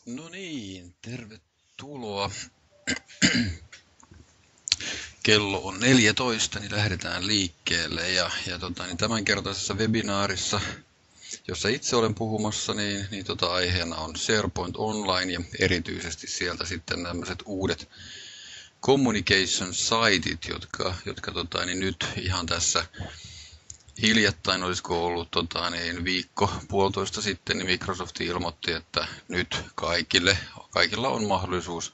No niin, tervetuloa. Kello on 14, niin lähdetään liikkeelle. Niin tämänkertaisessa webinaarissa, jossa itse olen puhumassa, aiheena on SharePoint Online ja erityisesti sieltä sitten tämmöiset uudet communication sitet, jotka nyt ihan tässä hiljattain, olisiko ollut viikko puolitoista sitten, niin Microsoft ilmoitti, että nyt kaikilla on mahdollisuus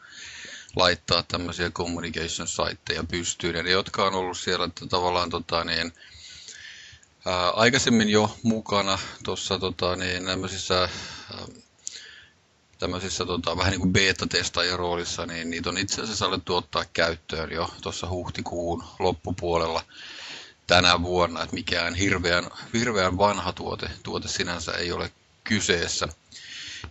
laittaa tämmöisiä communication siteja pystyyn. Ja ne, jotka on ollut siellä että tavallaan aikaisemmin jo mukana tuossa tämmöisissä vähän niin kuin beta-testaajan roolissa, niin niitä on itse asiassa alettu ottaa käyttöön jo tuossa huhtikuun loppupuolella tänä vuonna, että mikään hirveän vanha tuote sinänsä ei ole kyseessä.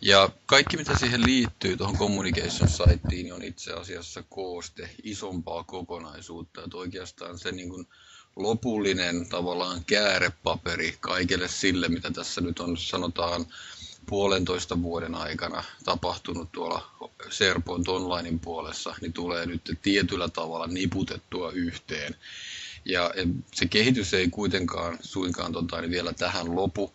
Ja kaikki mitä siihen liittyy tuohon communication siteen on itse asiassa kooste isompaa kokonaisuutta, että oikeastaan se niin kuin lopullinen tavallaan käärepaperi kaikelle sille, mitä tässä nyt on sanotaan puolentoista vuoden aikana tapahtunut tuolla SharePoint Onlinein puolessa, niin tulee nyt tietyllä tavalla niputettua yhteen. Ja se kehitys ei kuitenkaan suinkaan niin vielä tähän lopu.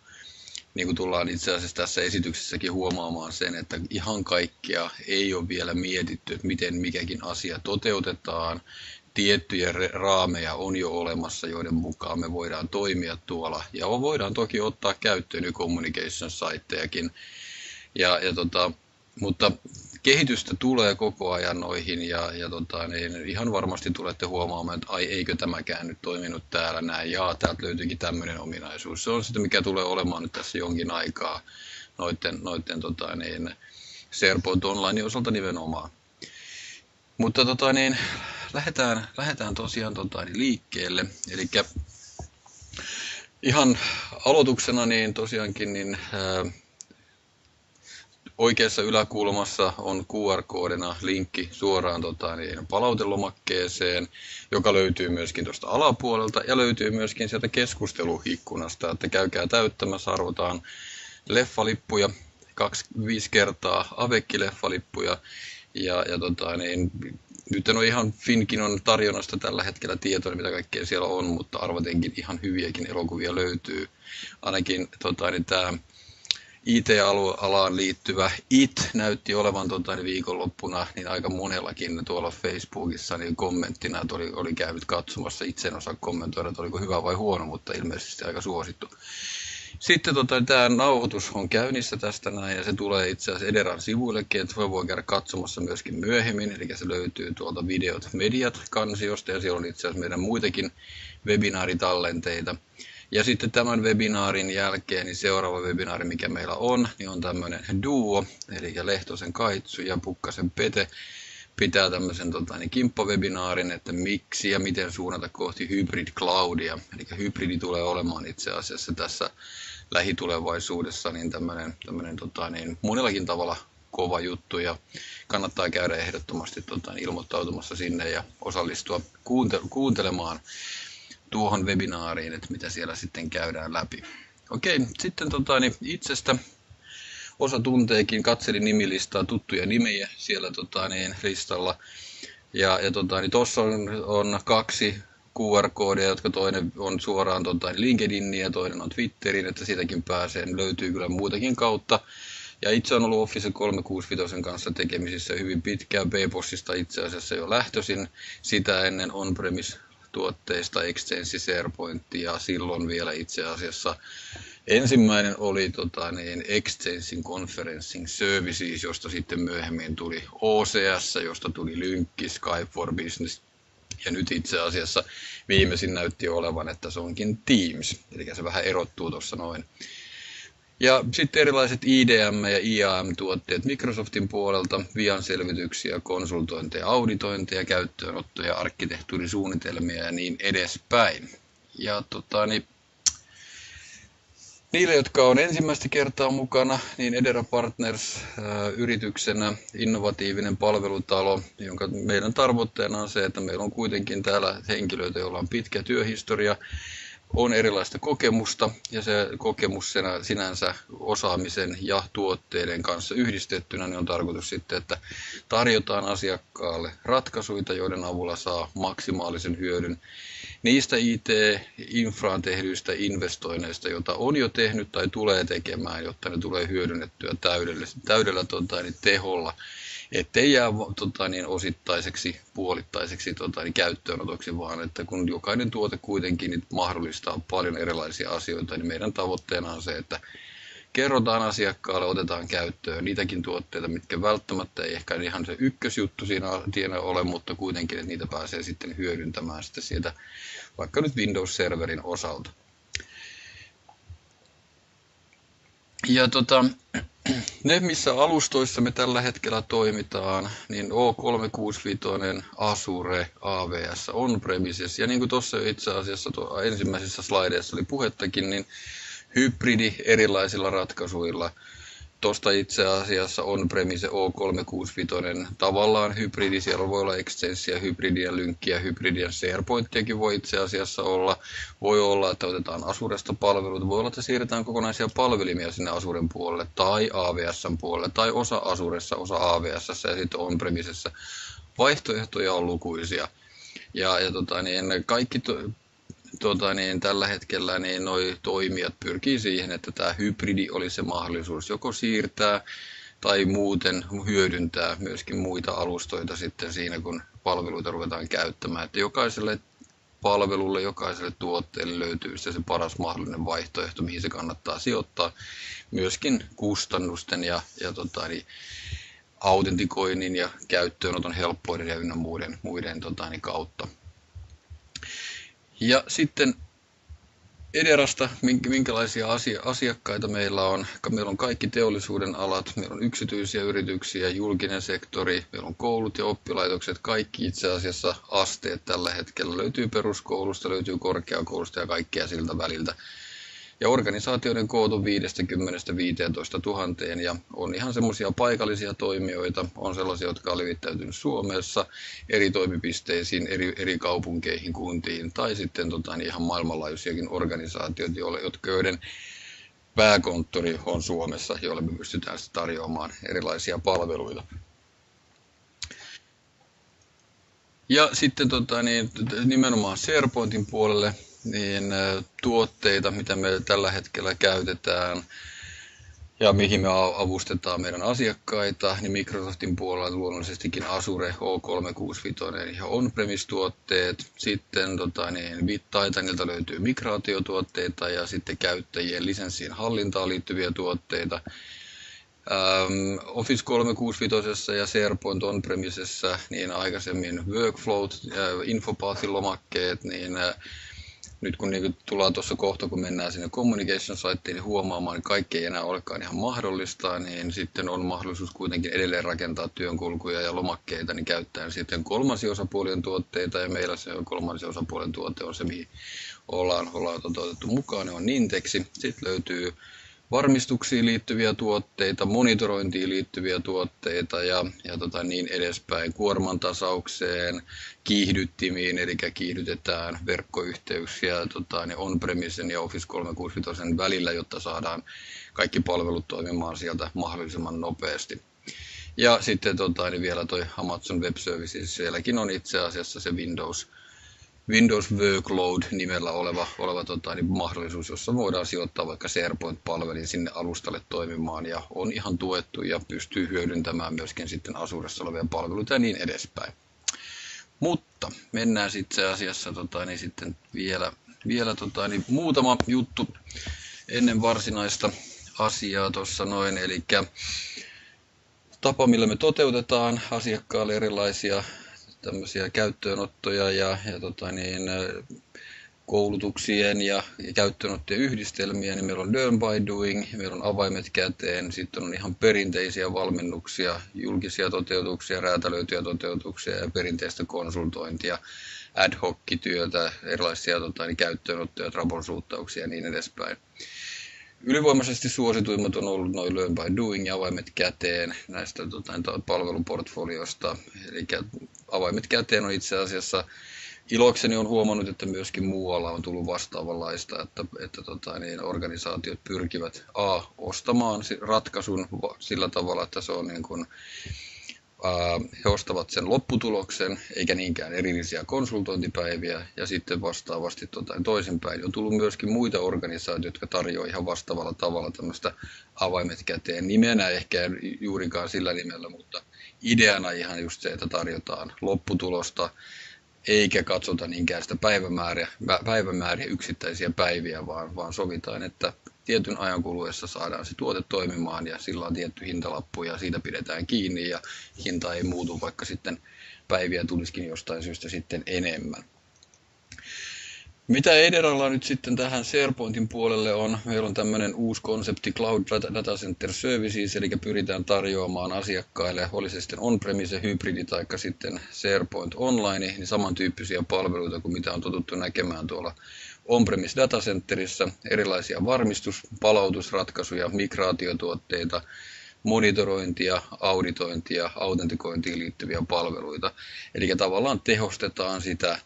Niin kuin tullaan itse asiassa tässä esityksessäkin huomaamaan sen, että ihan kaikkea ei ole vielä mietitty, että miten mikäkin asia toteutetaan. Tiettyjä raameja on jo olemassa, joiden mukaan me voidaan toimia tuolla. Ja voidaan toki ottaa käyttöön jo communication sitejakin. Mutta kehitystä tulee koko ajan noihin niin ihan varmasti tulette huomaamaan, että ai eikö tämäkään nyt toiminut täällä näin, täältä löytyykin tämmöinen ominaisuus. Se on sitä, mikä tulee olemaan nyt tässä jonkin aikaa noiden SharePoint Online osalta nimenomaan. Mutta lähdetään tosiaan liikkeelle. Eli ihan aloituksena niin tosiaankin oikeassa yläkulmassa on QR-koodina linkki suoraan palautelomakkeeseen, joka löytyy myöskin tuosta alapuolelta ja löytyy myöskin sieltä keskusteluikkunasta, että käykää täyttämässä, arvotaan leffalippuja 25 kertaa Avekki-leffalippuja nyt en ole ihan Finkinon tarjonnasta tällä hetkellä tietoa, mitä kaikkea siellä on, mutta arvatenkin ihan hyviäkin elokuvia löytyy. Ainakin tämä IT-alaan liittyvä IT näytti olevan viikonloppuna niin aika monellakin tuolla Facebookissa niin kommenttina, että oli käynyt katsomassa. Itse en osaa kommentoida, että oliko hyvä vai huono, mutta ilmeisesti aika suosittu. Sitten tämä nauhoitus on käynnissä tästä näin ja se tulee itse asiassa Ederan sivuillekin, että voi käydä katsomassa myöskin myöhemmin. Eli se löytyy tuolta Videot Mediat-kansiosta ja siellä on itse asiassa meidän muitakin webinaaritallenteita. Ja sitten tämän webinaarin jälkeen, niin seuraava webinaari, mikä meillä on, niin on tämmöinen Duo, eli Lehtosen Kaitsu ja Pukkasen Pete pitää tämmöisen kimppawebinaarin, että miksi ja miten suunnata kohti hybrid cloudia. Eli hybridi tulee olemaan itse asiassa tässä lähitulevaisuudessa niin tämmöinen monellakin tavalla kova juttu ja kannattaa käydä ehdottomasti ilmoittautumassa sinne ja osallistua kuuntelemaan tuohon webinaariin, että mitä siellä sitten käydään läpi. Okei, sitten itsestä osa tunteekin, katselin nimilistaa, tuttuja nimiä siellä listalla. Tuossa on kaksi QR-koodia, jotka toinen on suoraan LinkedInin ja toinen on Twitterin, että siitäkin pääsee, löytyy kyllä muutakin kautta. Ja itse olen ollut Office 365 kanssa tekemisissä hyvin pitkään, B-Bossista itse asiassa jo lähtöisin, sitä ennen on-premise tuotteista Exchange SharePoint ja silloin vielä itse asiassa ensimmäinen oli Exchange Conferencing Services, josta sitten myöhemmin tuli OCS, josta tuli Lynkki, Skype for Business ja nyt itse asiassa viimeisin näytti olevan, että se onkin Teams, eli se vähän erottuu tuossa noin. Ja sitten erilaiset IDM- ja IAM-tuotteet Microsoftin puolelta, vianselvityksiä, konsultointeja, auditointeja, käyttöönottoja, arkkitehtuurisuunnitelmia ja niin edespäin. Ja niille, jotka on ensimmäistä kertaa mukana, niin Edera Partners yrityksenä innovatiivinen palvelutalo, jonka meidän tavoitteena on se, että meillä on kuitenkin täällä henkilöitä, joilla on pitkä työhistoria on erilaista kokemusta ja se kokemus sinänsä osaamisen ja tuotteiden kanssa yhdistettynä niin on tarkoitus sitten, että tarjotaan asiakkaalle ratkaisuja, joiden avulla saa maksimaalisen hyödyn niistä IT-infraan tehdyistä investoinneista, joita on jo tehnyt tai tulee tekemään, jotta ne tulee hyödynnettyä täydellä teholla, ettei jää osittaiseksi, puolittaiseksi käyttöönotoksi, vaan että kun jokainen tuote kuitenkin niin mahdollistaa paljon erilaisia asioita, niin meidän tavoitteena on se, että kerrotaan asiakkaalle, otetaan käyttöön niitäkin tuotteita, mitkä välttämättä ei ehkä ihan se ykkösjuttu siinä ole, mutta kuitenkin, että niitä pääsee sitten hyödyntämään sitten sieltä vaikka nyt Windows-serverin osalta. Ja ne, missä alustoissa me tällä hetkellä toimitaan, niin O365, Azure, AWS, On-premises, ja niin kuin tuossa itse asiassa ensimmäisissä slideissa oli puhettakin, niin hybridi erilaisilla ratkaisuilla. Tuosta itse asiassa on-premise O365 tavallaan hybridi, siellä voi olla Extensia, hybridiä, lynkkiä, hybridiä, SharePointiakin voi itse asiassa olla. Voi olla, että otetaan Azuresta palveluita, voi olla, että siirretään kokonaisia palvelimia sinne Azuren puolelle tai AWSn puolelle tai osa Azuressa, osa AWSssä ja sitten on-premisessä. Vaihtoehtoja on lukuisia. Ja kaikki tällä hetkellä niin noi toimijat pyrkii siihen, että tämä hybridi olisi se mahdollisuus joko siirtää tai muuten hyödyntää myöskin muita alustoita sitten siinä, kun palveluita ruvetaan käyttämään. Että jokaiselle palvelulle, jokaiselle tuotteelle löytyy se paras mahdollinen vaihtoehto, mihin se kannattaa sijoittaa. Myöskin kustannusten ja autentikoinnin ja käyttöönoton helppoiden ja ynnä muiden kautta. Ja sitten Ederasta, minkälaisia asiakkaita meillä on. Meillä on kaikki teollisuuden alat, meillä on yksityisiä yrityksiä, julkinen sektori, meillä on koulut ja oppilaitokset, kaikki itse asiassa asteet tällä hetkellä. Löytyy peruskoulusta, löytyy korkeakoulusta ja kaikkea siltä väliltä. Ja organisaatioiden koot on 50–15 000 ja on ihan semmoisia paikallisia toimijoita, on sellaisia, jotka on levittäytynyt Suomessa eri toimipisteisiin, eri kaupunkeihin, kuntiin tai sitten ihan maailmanlaajuisiakin organisaatioita, joiden pääkonttori on Suomessa, joille me pystytään tarjoamaan erilaisia palveluita. Ja sitten nimenomaan SharePointin puolelle niin tuotteita, mitä me tällä hetkellä käytetään ja mihin me avustetaan meidän asiakkaita, niin Microsoftin puolella luonnollisestikin Azure, O365 ja on-premise-tuotteet. Sitten BitTitanilta löytyy migraatiotuotteita ja sitten käyttäjien lisenssien hallintaan liittyviä tuotteita. Office 365 ja SharePoint on-premisessä niin aikaisemmin workflowt, infopathin lomakkeet, niin nyt kun tullaan tuossa kohta, kun mennään sinne communication-saitteen niin huomaamaan, että kaikki ei enää olekaan ihan mahdollista, niin sitten on mahdollisuus kuitenkin edelleen rakentaa työnkulkuja ja lomakkeita niin käyttäen sitten kolmansien osapuolien tuotteita, ja meillä se kolmansien osapuolen tuote on se, mihin ollaan otettu mukaan, ne on Nintexi. Sitten löytyy varmistuksiin liittyviä tuotteita, monitorointiin liittyviä tuotteita ja niin edespäin, kuorman tasaukseen, kiihdyttimiin, eli kiihdytetään verkkoyhteyksiä on-premisen ja Office 365 välillä, jotta saadaan kaikki palvelut toimimaan sieltä mahdollisimman nopeasti. Ja sitten vielä toi Amazon Web Services, sielläkin on itse asiassa se Windows Workload nimellä oleva mahdollisuus, jossa voidaan sijoittaa vaikka SharePoint-palvelin sinne alustalle toimimaan ja on ihan tuettu ja pystyy hyödyntämään myöskin sitten Azuressa olevia palveluita ja niin edespäin. Mutta mennään itse asiassa sitten vielä muutama juttu ennen varsinaista asiaa tuossa noin, eli tapa millä me toteutetaan asiakkaalle erilaisia tämmöisiä käyttöönottoja ja koulutuksien ja käyttöönottojen yhdistelmiä, niin meillä on Learn by Doing, meillä on avaimet käteen, sitten on ihan perinteisiä valmennuksia, julkisia toteutuksia, räätälöityjä toteutuksia ja perinteistä konsultointia, ad hoc-työtä, erilaisia käyttöönottoja, troubleshootauksia ja niin edespäin. Ylivoimaisesti suosituimmat on ollut noin Learn by Doing ja avaimet käteen näistä palveluportfoliosta. Eli avaimet käteen on itse asiassa Ilokseni on huomannut, että myöskin muualla on tullut vastaavanlaista, että organisaatiot pyrkivät ostamaan ratkaisun sillä tavalla, että se on niin kuin, he ostavat sen lopputuloksen, eikä niinkään erillisiä konsultointipäiviä, ja sitten vastaavasti toisinpäin. On tullut myöskin muita organisaatioita, jotka tarjoavat ihan vastaavalla tavalla tämmöistä avaimet käteen. Nimenä ehkä juurikaan sillä nimellä, mutta ideana ihan just se, että tarjotaan lopputulosta, eikä katsota niinkään sitä päivämääriä yksittäisiä päiviä, vaan sovitaan, että tietyn ajan kuluessa saadaan se tuote toimimaan ja sillä on tietty hintalappu ja siitä pidetään kiinni ja hinta ei muutu, vaikka sitten päiviä tulisikin jostain syystä sitten enemmän. Mitä Ederalla nyt sitten tähän SharePointin puolelle on? Meillä on tämmöinen uusi konsepti Cloud Data Center Services, eli pyritään tarjoamaan asiakkaille, oli se sitten on-premise, hybridi tai sitten SharePoint Online, niin samantyyppisiä palveluita kuin mitä on totuttu näkemään tuolla on-premise datacenterissä, erilaisia palautusratkaisuja, migraatiotuotteita, monitorointia, auditointia, autentikointiin liittyviä palveluita. Eli tavallaan tehostetaan sitä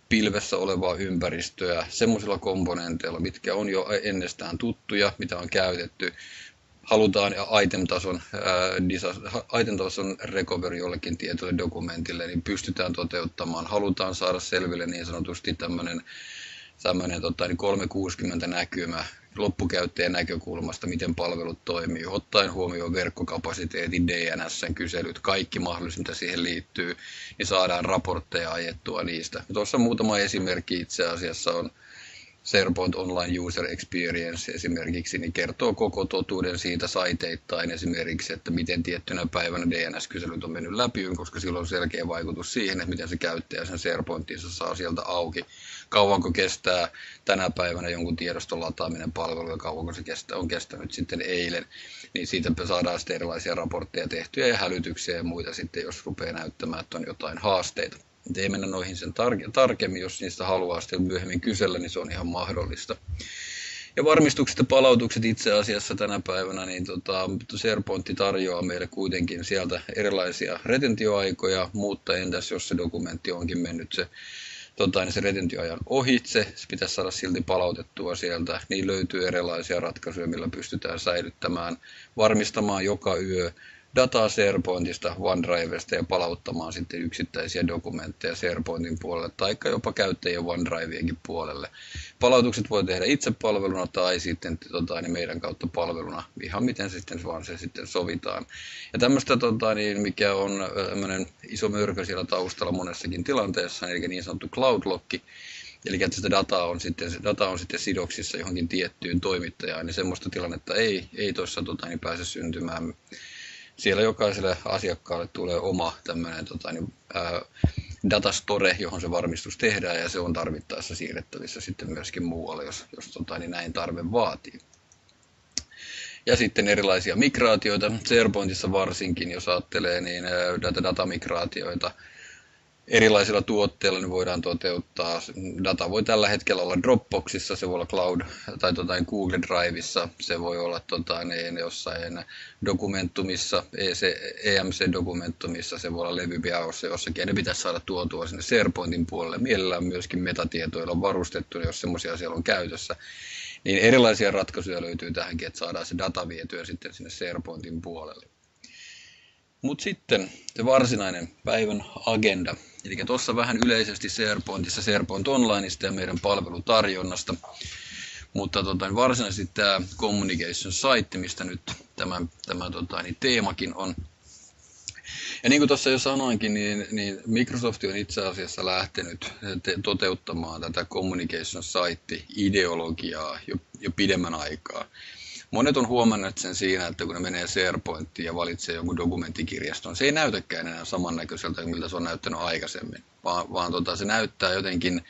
pilvessä olevaa ympäristöä semmoisilla komponenteilla, mitkä on jo ennestään tuttuja, mitä on käytetty. Halutaan item-tason recovery jollekin tietylle dokumentille, niin pystytään toteuttamaan. Halutaan saada selville niin sanotusti tämmöinen 360 näkymä loppukäyttäjän näkökulmasta, miten palvelut toimii, ottaen huomioon verkkokapasiteetin, DNS:n kyselyt, kaikki mahdolliset, mitä siihen liittyy, niin saadaan raportteja ajettua niistä. Tuossa muutama esimerkki itse asiassa on SharePoint Online User Experience esimerkiksi, niin kertoo koko totuuden siitä saiteittain esimerkiksi, että miten tiettynä päivänä DNS-kyselyt on mennyt läpi, koska sillä on selkeä vaikutus siihen, että miten se käyttäjä sen SharePointinsa saa sieltä auki. Kauanko kestää tänä päivänä jonkun tiedoston lataaminen palvelu ja kauanko se on kestänyt sitten eilen, niin siitä saadaan sitten erilaisia raportteja tehtyjä ja hälytyksiä ja muita sitten, jos rupeaa näyttämään, että on jotain haasteita. Ei mennä noihin sen tarkemmin, jos niistä haluaa sitten myöhemmin kysellä, niin se on ihan mahdollista. Ja varmistukset ja palautukset itse asiassa tänä päivänä, niin SharePoint tarjoaa meille kuitenkin sieltä erilaisia retentioaikoja, mutta entäs jos se dokumentti onkin mennyt se retentioajan ohitse, se pitäisi saada silti palautettua sieltä, niin löytyy erilaisia ratkaisuja, millä pystytään säilyttämään, varmistamaan joka yö dataa SharePointista, OneDrivesta ja palauttamaan sitten yksittäisiä dokumentteja SharePointin puolelle tai jopa käyttäjien OneDriveenkin puolelle. Palautukset voi tehdä itse palveluna tai sitten meidän kautta palveluna, ihan miten se sitten sovitaan. Ja tämmöistä, mikä on iso mörkö siellä taustalla monessakin tilanteessa, eli niin sanottu Cloud Lock, eli että se data on sitten sidoksissa johonkin tiettyyn toimittajaan, niin semmoista tilannetta ei tuossa pääse syntymään. Siellä jokaiselle asiakkaalle tulee oma tämmöinen datastore, johon se varmistus tehdään ja se on tarvittaessa siirrettävissä sitten myöskin muualle, jos näin tarve vaatii. Ja sitten erilaisia migraatioita, SharePointissa varsinkin, jos ajattelee, niin datamigraatioita erilaisilla tuotteilla niin voidaan toteuttaa. Data voi tällä hetkellä olla Dropboxissa, se voi olla Cloud tai Google Driveissa, se voi olla jossain dokumentumissa, EMC-dokumentumissa, se voi olla levypieaussa jossakin, ja ne pitäisi saada tuotua sinne SharePointin puolelle. Mielellään myöskin metatietoilla on varustettu, jos semmoisia siellä on käytössä. Niin erilaisia ratkaisuja löytyy tähänkin, että saadaan se data vietyä sitten sinne SharePointin puolelle. Mutta sitten se varsinainen päivän agenda. Eli tuossa vähän yleisesti SharePointissa, SharePoint Onlineista ja meidän palvelutarjonnasta. Mutta varsinaisesti tämä Communication Site, mistä nyt tämä teemakin on. Ja niin kuin tuossa jo sanoinkin, niin Microsoft on itse asiassa lähtenyt toteuttamaan tätä Communication Site-ideologiaa jo pidemmän aikaa. Monet on huomannut sen siinä, että kun ne menee SharePointiin ja valitsee jonkun dokumenttikirjaston, se ei näytäkään enää samannäköiseltä kuin miltä se on näyttänyt aikaisemmin, vaan se näyttää jotenkin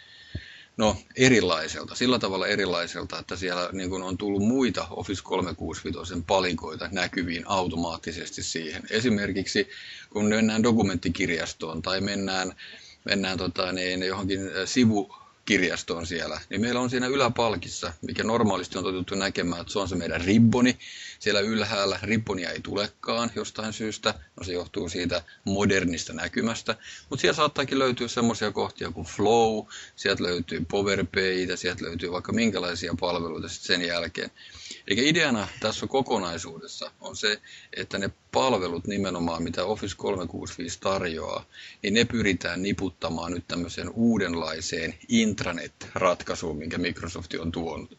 erilaiselta, sillä tavalla erilaiselta, että siellä niin kun on tullut muita Office 365 palikoita näkyviin automaattisesti siihen. Esimerkiksi kun mennään dokumenttikirjastoon tai mennään johonkin kirjasto on siellä, niin meillä on siinä yläpalkissa, mikä normaalisti on totuttu näkemään, että se on se meidän ribboni. Siellä ylhäällä ribbonia ei tulekaan jostain syystä, no se johtuu siitä modernista näkymästä, mutta siellä saattaakin löytyä semmoisia kohtia kuin Flow, sieltä löytyy PowerPaytä, sieltä löytyy vaikka minkälaisia palveluita sitten sen jälkeen. Eli ideana tässä kokonaisuudessa on se, että ne palvelut nimenomaan, mitä Office 365 tarjoaa, niin ne pyritään niputtamaan nyt tämmöiseen uudenlaiseen intranet-ratkaisuun, minkä Microsoft on tuonut.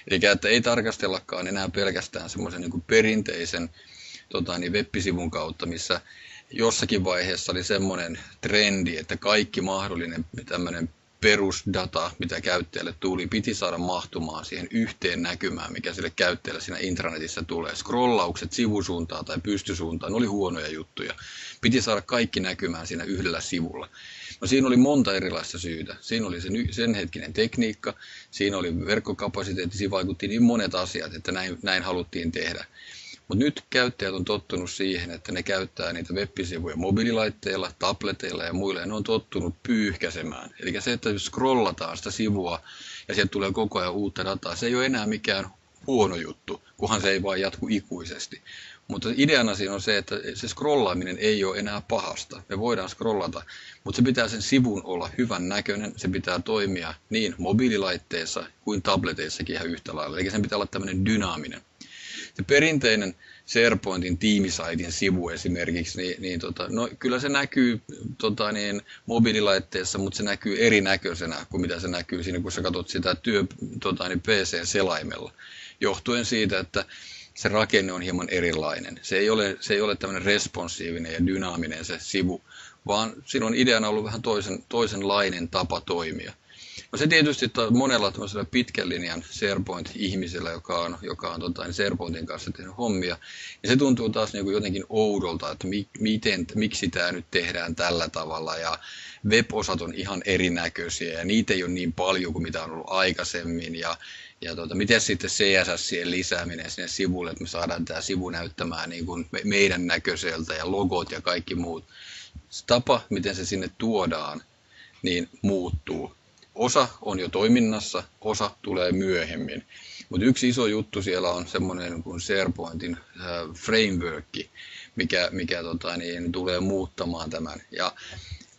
Eli että ei tarkastellakaan enää pelkästään semmoisen niin kuin perinteisen web-sivun kautta, missä jossakin vaiheessa oli semmoinen trendi, että kaikki mahdollinen tämmöinen perusdata, mitä käyttäjälle tuli, piti saada mahtumaan siihen yhteen näkymään, mikä sille käyttäjälle siinä intranetissä tulee. Scrollaukset sivusuuntaan tai pystysuuntaan oli huonoja juttuja. Piti saada kaikki näkymään siinä yhdellä sivulla. No siinä oli monta erilaista syytä. Siinä oli sen hetkinen tekniikka, siinä oli verkkokapasiteetti, siinä vaikutti niin monet asiat, että näin haluttiin tehdä. Mutta nyt käyttäjät on tottunut siihen, että ne käyttää niitä web-sivuja mobiililaitteilla, tableteilla ja muilla, ja ne on tottunut pyyhkäsemään. Eli se, että jos scrollataan sitä sivua ja sieltä tulee koko ajan uutta dataa, se ei ole enää mikään huono juttu, kunhan se ei vaan jatku ikuisesti. Mutta ideana siinä on se, että se scrollaaminen ei ole enää pahasta. Me voidaan scrollata, mutta se pitää sen sivun olla hyvän näköinen, se pitää toimia niin mobiililaitteissa kuin tableteissakin ihan yhtä lailla. Eli sen pitää olla tämmöinen dynaaminen. Se perinteinen SharePointin tiimisaitin sivu esimerkiksi, no, kyllä se näkyy mobiililaitteessa, mutta se näkyy erinäköisenä kuin mitä se näkyy siinä, kun sä katsot sitä PC-selaimella. Johtuen siitä, että se rakenne on hieman erilainen. Se ei ole tämmöinen responsiivinen ja dynaaminen se sivu, vaan siinä on ideana ollut vähän toisenlainen tapa toimia. No se tietysti monella pitkän linjan SharePoint-ihmisellä, joka on SharePointin kanssa tehnyt hommia, ja se tuntuu taas niin kuin jotenkin oudolta, että miksi tämä nyt tehdään tällä tavalla, ja web-osat on ihan erinäköisiä, ja niitä ei ole niin paljon kuin mitä on ollut aikaisemmin, ja miten sitten CSS:ien lisääminen sinne sivulle, että me saadaan tämä sivu näyttämään niin kuin meidän näköiseltä, ja logot ja kaikki muut. Se tapa, miten se sinne tuodaan, niin muuttuu. Osa on jo toiminnassa, osa tulee myöhemmin. Mutta yksi iso juttu siellä on semmoinen kuin SharePointin framework, mikä tulee muuttamaan tämän. Ja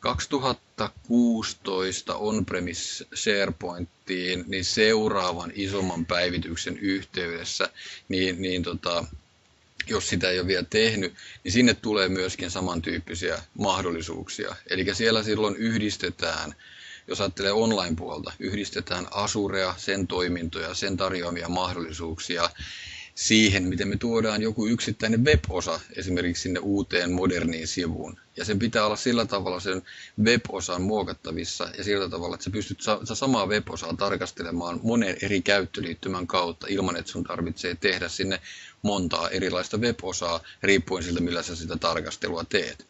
2016 on-premise SharePointtiin niin seuraavan isomman päivityksen yhteydessä, jos sitä ei ole vielä tehnyt, niin sinne tulee myöskin samantyyppisiä mahdollisuuksia. Eli siellä silloin yhdistetään, jos ajattelee online-puolta, yhdistetään Azurea, sen toimintoja, sen tarjoamia mahdollisuuksia siihen, miten me tuodaan joku yksittäinen web-osa esimerkiksi sinne uuteen moderniin sivuun. Ja sen pitää olla sillä tavalla sen web-osan muokattavissa ja sillä tavalla, että sä pystyt samaa web-osaa tarkastelemaan monen eri käyttöliittymän kautta ilman, että sun tarvitsee tehdä sinne montaa erilaista web-osaa riippuen siltä, millä sä sitä tarkastelua teet.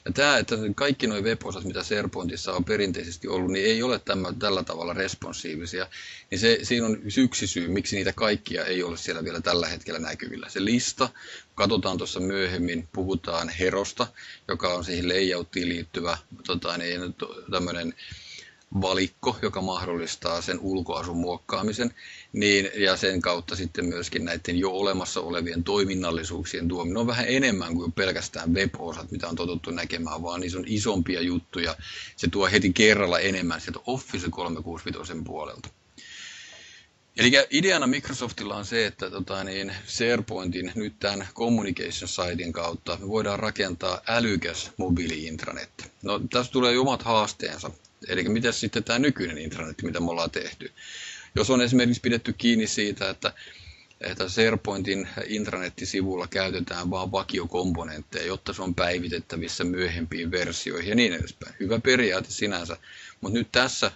Ja tämä, että kaikki nuo web-osat, mitä SharePointissa on perinteisesti ollut, niin ei ole tällä tavalla responsiivisia. Niin siinä on yksi syy, miksi niitä kaikkia ei ole siellä vielä tällä hetkellä näkyvillä. Se lista, katsotaan tuossa myöhemmin, puhutaan Herosta, joka on siihen layouttiin liittyvä tämmöinen valikko, joka mahdollistaa sen ulkoasun muokkaamisen, ja sen kautta sitten myöskin näiden jo olemassa olevien toiminnallisuuksien tuominen on vähän enemmän kuin pelkästään web-osat, mitä on totuttu näkemään, vaan niissä on isompia juttuja. Se tuo heti kerralla enemmän sieltä Office 365 puolelta. Eli ideana Microsoftilla on se, että SharePointin nyt tämän Communication Sitein kautta me voidaan rakentaa älykäs mobiili-intranet. No tässä tulee omat haasteensa. Eli miten sitten tämä nykyinen intranetti, mitä me ollaan tehty. Jos on esimerkiksi pidetty kiinni siitä, että SharePointin intranettisivulla käytetään vain vakiokomponentteja, jotta se on päivitettävissä myöhempiin versioihin ja niin edespäin. Hyvä periaate sinänsä, mutta nyt tässä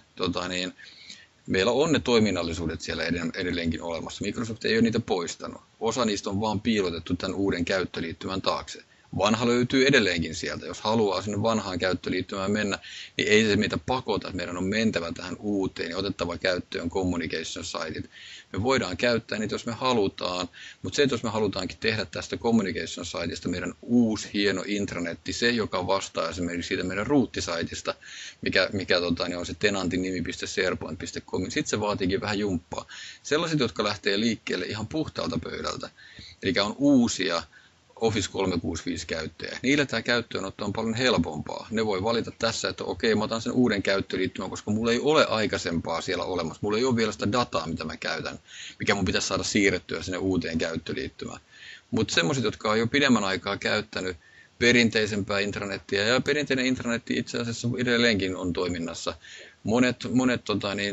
meillä on ne toiminnallisuudet siellä edelleenkin olemassa. Microsoft ei ole niitä poistanut. Osa niistä on vaan piilotettu tämän uuden käyttöliittymän taakse. Vanha löytyy edelleenkin sieltä. Jos haluaa sinne vanhaan käyttöliittymään mennä, niin ei se meitä pakota, että meidän on mentävä tähän uuteen ja otettava käyttöön communication sitet. Me voidaan käyttää niitä, jos me halutaan, mutta se, että jos me halutaankin tehdä tästä communication sitesta meidän uusi hieno intranetti, se, joka vastaa esimerkiksi siitä meidän ruuttisaitista, mikä on se tenantin nimi.sharepoint.com, sitten se vaatiikin vähän jumppaa. Sellaiset, jotka lähtee liikkeelle ihan puhtaalta pöydältä, eli on uusia Office 365 käyttäjä. Niillä tämä käyttöönotto on paljon helpompaa. Ne voi valita tässä, että okei, mä otan sen uuden käyttöliittymän, koska mulla ei ole aikaisempaa siellä olemassa. Mulla ei ole vielä sitä dataa, mitä mä käytän, mikä mun pitäisi saada siirrettyä sinne uuteen käyttöliittymään. Mutta semmoiset, jotka on jo pidemmän aikaa käyttänyt perinteisempää intranettiä, ja perinteinen intranetti itse asiassa edelleenkin on toiminnassa. Monet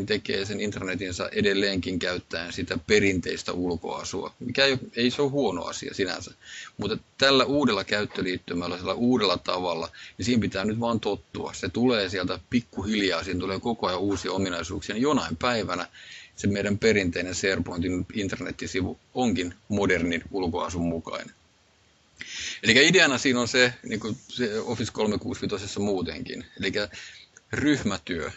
tekee sen intranetinsa edelleenkin käyttäen sitä perinteistä ulkoasua, mikä ei se ole huono asia sinänsä. Mutta tällä uudella käyttöliittymällä, tällä uudella tavalla, niin siinä pitää nyt vaan tottua. Se tulee sieltä pikkuhiljaa, siinä tulee koko ajan uusia ominaisuuksia. Niin jonain päivänä se meidän perinteinen SharePointin internettisivu onkin modernin ulkoasun mukainen. Eli ideana siinä on se, niin kuin se Office 365 muutenkin, eli ryhmätyö.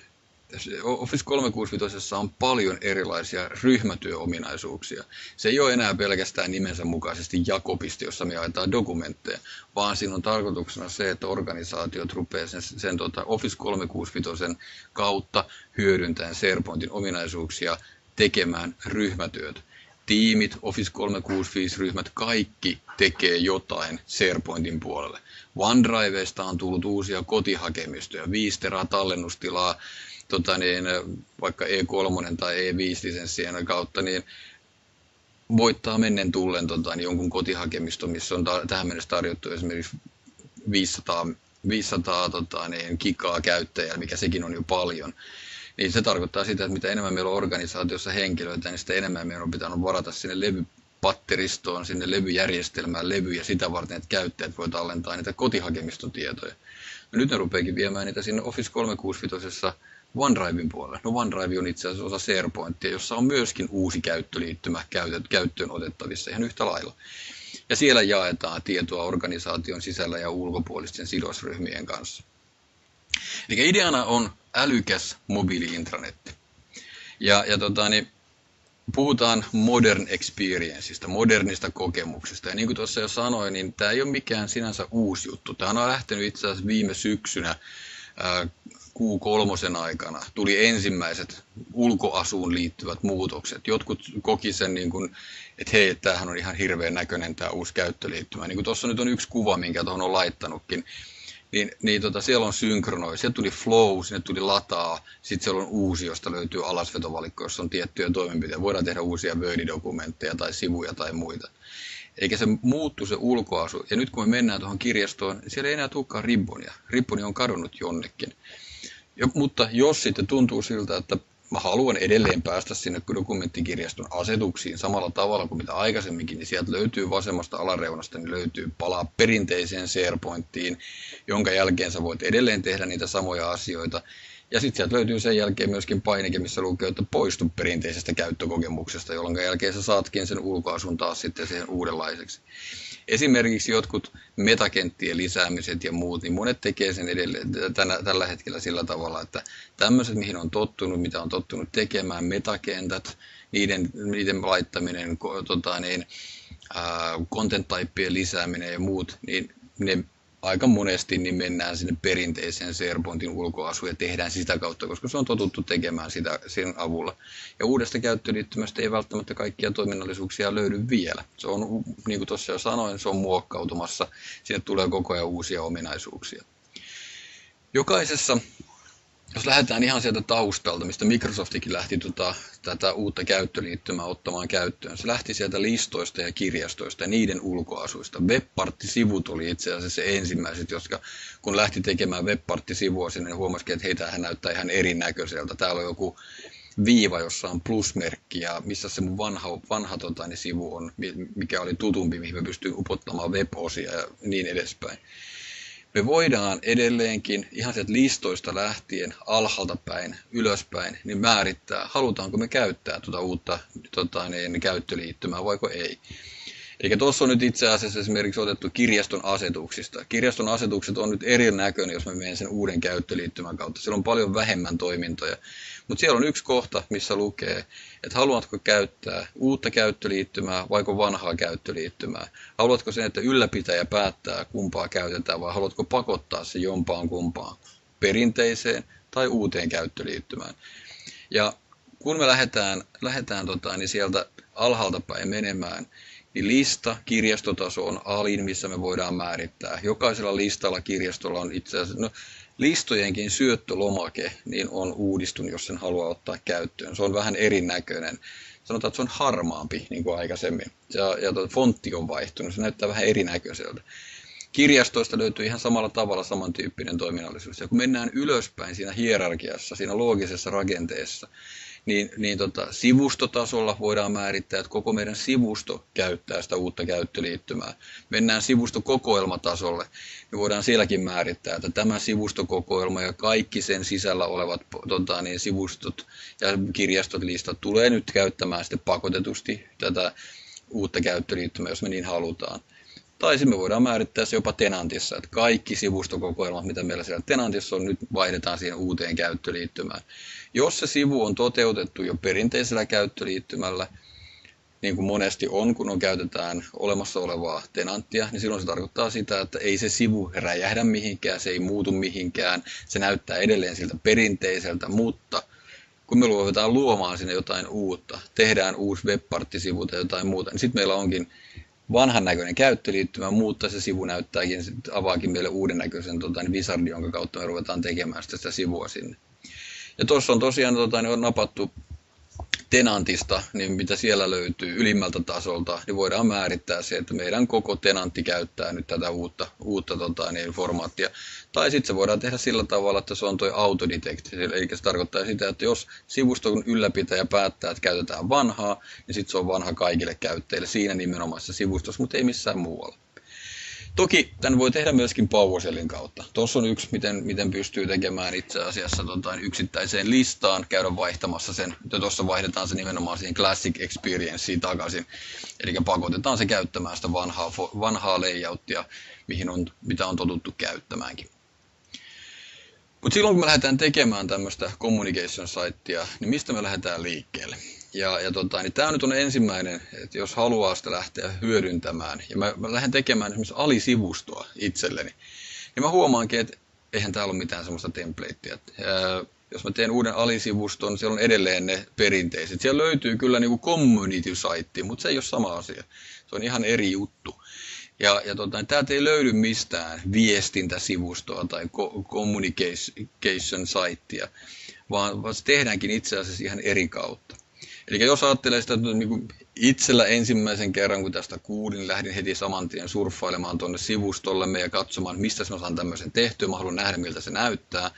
Office 365 on paljon erilaisia ryhmätyöominaisuuksia. Se ei ole enää pelkästään nimensä mukaisesti jakopiste, jossa me jaetaan dokumentteja, vaan siinä on tarkoituksena se, että organisaatiot rupeaa sen Office 365 kautta hyödyntäen SharePointin ominaisuuksia tekemään ryhmätyötä. Tiimit, Office 365-ryhmät, kaikki tekee jotain SharePointin puolelle. OneDriveista on tullut uusia kotihakemistoja, 5 teraa tallennustilaa, vaikka E3 tai E5-lisenssien kautta, niin voittaa mennen tullen jonkun kotihakemisto, missä on tähän mennessä tarjottu esimerkiksi 500 gigaa käyttäjää, mikä sekin on jo paljon. Niin se tarkoittaa sitä, että mitä enemmän meillä on organisaatiossa henkilöitä, niin sitä enemmän meidän on pitänyt varata sinne levypatteristoon, sinne levyjärjestelmään levyjä sitä varten, että käyttäjät voi tallentaa niitä kotihakemistotietoja. No nyt ne rupeakin viemään niitä sinne Office 365 OneDriven puolelle. No OneDrive on itse asiassa osa SharePointia, jossa on myöskin uusi käyttöliittymä käyttöön otettavissa ihan yhtä lailla. Ja siellä jaetaan tietoa organisaation sisällä ja ulkopuolisten sidosryhmien kanssa. Eli ideana on älykäs mobiili-intranetti. Puhutaan modern experienceista, modernista kokemuksesta. Ja niin kuin tuossa jo sanoin, niin tämä ei ole mikään sinänsä uusi juttu. Tämä on lähtenyt itse asiassa viime syksynä Q3 aikana. Tuli ensimmäiset ulkoasuun liittyvät muutokset. Jotkut koki sen, että hei, tämähän on ihan hirveän näköinen tämä uusi käyttöliittymä. Niin kuin tuossa nyt on yksi kuva, minkä tuohon on laittanutkin. Siellä on synkronoi, sieltä tuli flow, sinne tuli lataa, sitten siellä on uusi, josta löytyy alasvetovalikko, jossa on tiettyjä toimenpiteitä. Voidaan tehdä uusia Word-dokumentteja tai sivuja tai muita. Eikä se muuttu se ulkoasu. Ja nyt kun me mennään tuohon kirjastoon, niin siellä ei enää tulekaan ribbonia. Ribboni on kadonnut jonnekin. Mutta jos sitten tuntuu siltä, että mä haluan edelleen päästä sinne dokumenttikirjaston asetuksiin samalla tavalla kuin mitä aikaisemminkin, niin sieltä löytyy vasemmasta alareunasta, niin löytyy palaa perinteiseen SharePointiin, jonka jälkeen sä voit edelleen tehdä niitä samoja asioita. Ja sitten sieltä löytyy sen jälkeen myöskin painike, missä lukee, että poistu perinteisestä käyttökokemuksesta, jolloin jälkeen sä saatkin sen ulkoasun taas sitten siihen uudenlaiseksi. Esimerkiksi jotkut metakenttien lisäämiset ja muut, niin monet tekee sen edelleen tällä hetkellä sillä tavalla, että tämmöiset, mihin on tottunut, mitä on tottunut tekemään, metakentät, niiden laittaminen, content typeen lisääminen ja muut, niin ne aika monesti niin mennään sinne perinteiseen SharePointin ulkoasuun ja tehdään sitä kautta, koska se on totuttu tekemään sitä sen avulla. Ja uudesta käyttöliittymästä ei välttämättä kaikkia toiminnallisuuksia löydy vielä. Se on, niin kuin tuossa jo sanoin, se on muokkautumassa. Sinne tulee koko ajan uusia ominaisuuksia. Jokaisessa, jos lähdetään ihan sieltä taustalta, mistä Microsoftikin lähti tätä uutta käyttöliittymää ottamaan käyttöön. Se lähti sieltä listoista ja kirjastoista ja niiden ulkoasuista. Webparty-sivut oli itse asiassa ensimmäiset, jotka kun lähti tekemään Webparty-sivua sinne, niin huomasikin, että hei, tämähän näyttää ihan erinäköiseltä. Täällä on joku viiva, jossa on plusmerkki ja missä se mun vanha sivu on, mikä oli tutumpi, mihin me pystyin upottamaan web-osia ja niin edespäin. Me voidaan edelleenkin ihan sieltä listoista lähtien alhaalta päin, ylöspäin, niin määrittää, halutaanko me käyttää tuota uutta käyttöliittymää vaiko ei. Eikä tuossa on nyt itse asiassa esimerkiksi otettu kirjaston asetuksista. Kirjaston asetukset on nyt erinäköinen, jos me menen sen uuden käyttöliittymän kautta. Siellä on paljon vähemmän toimintoja. Mutta siellä on yksi kohta, missä lukee, että haluatko käyttää uutta käyttöliittymää vaiko vanhaa käyttöliittymää. Haluatko sen, että ylläpitäjä päättää, kumpaa käytetään, vai haluatko pakottaa se jompaan kumpaan, perinteiseen tai uuteen käyttöliittymään. Ja kun me lähdetään niin sieltä alhaalta päin menemään, niin lista kirjastotaso on alin, missä me voidaan määrittää. Jokaisella listalla kirjastolla on itse asiassa, listojenkin syöttölomake niin on uudistunut, jos sen haluaa ottaa käyttöön. Se on vähän erinäköinen. Sanotaan, että se on harmaampi niin kuin aikaisemmin. Ja fontti on vaihtunut, se näyttää vähän erinäköiseltä. Kirjastoista löytyy ihan samalla tavalla samantyyppinen toiminnallisuus. Ja kun mennään ylöspäin siinä hierarkiassa, siinä loogisessa rakenteessa, niin sivustotasolla voidaan määrittää, että koko meidän sivusto käyttää sitä uutta käyttöliittymää. Mennään sivustokokoelmatasolle, niin voidaan sielläkin määrittää, että tämä sivustokokoelma ja kaikki sen sisällä olevat sivustot ja kirjastot listat tulee nyt käyttämään sitten pakotetusti tätä uutta käyttöliittymää, jos me niin halutaan. Tai me voidaan määrittää se jopa tenantissa, että kaikki sivustokokoelmat, mitä meillä siellä tenantissa on, nyt vaihdetaan siihen uuteen käyttöliittymään. Jos se sivu on toteutettu jo perinteisellä käyttöliittymällä, niin kuin monesti on, kun käytetään olemassa olevaa tenanttia, niin silloin se tarkoittaa sitä, että ei se sivu räjähdä mihinkään, se ei muutu mihinkään, se näyttää edelleen siltä perinteiseltä, mutta kun me luovetaan luomaan sinne jotain uutta, tehdään uusi webparttisivu tai jotain muuta, niin sitten meillä onkin vanhan näköinen käyttöliittymä, mutta se sivu näyttääkin, avaakin meille uuden näköisen wizardin, jonka kautta me ruvetaan tekemään sitä sivua sinne. Ja tuossa on tosiaan on napattu tenantista, niin mitä siellä löytyy ylimmältä tasolta, niin voidaan määrittää se, että meidän koko tenantti käyttää nyt tätä uutta formaattia. Tai sitten se voidaan tehdä sillä tavalla, että se on tuo autodetect, eli se tarkoittaa sitä, että jos sivuston ylläpitäjä päättää, että käytetään vanhaa, niin sitten se on vanha kaikille käyttäjille siinä nimenomaisessa sivustossa, mutta ei missään muualla. Toki tämän voi tehdä myöskin PowerShellin kautta. Tuossa on yksi, miten pystyy tekemään itse asiassa yksittäiseen listaan, käydä vaihtamassa sen. Tuossa vaihdetaan se nimenomaan siihen Classic Experienceen takaisin. Eli pakotetaan se käyttämään sitä vanhaa layouttia, mitä on totuttu käyttämäänkin. Mutta silloin kun me lähdetään tekemään tämmöistä communication sitea, niin mistä me lähdetään liikkeelle? Niin tämä nyt on ensimmäinen, että jos haluaa sitä lähteä hyödyntämään, ja mä lähden tekemään esimerkiksi alisivustoa itselleni, niin mä huomaankin, että eihän täällä ole mitään semmoista templatea. Jos mä teen uuden alisivuston, siellä on edelleen ne perinteiset. Siellä löytyy kyllä niin kuin community site, mutta se ei ole sama asia. Se on ihan eri juttu. Täältä ei löydy mistään viestintäsivustoa tai communication sitea, vaan se tehdäänkin itse asiassa ihan eri kautta. Eli jos ajattelee sitä niin kuin itsellä ensimmäisen kerran, kun tästä kuulin, lähdin heti saman tien surffailemaan tuonne sivustollemme ja katsomaan, mistä mä saan tämmöisen tehtyä. Mä haluan nähdä, miltä se näyttää.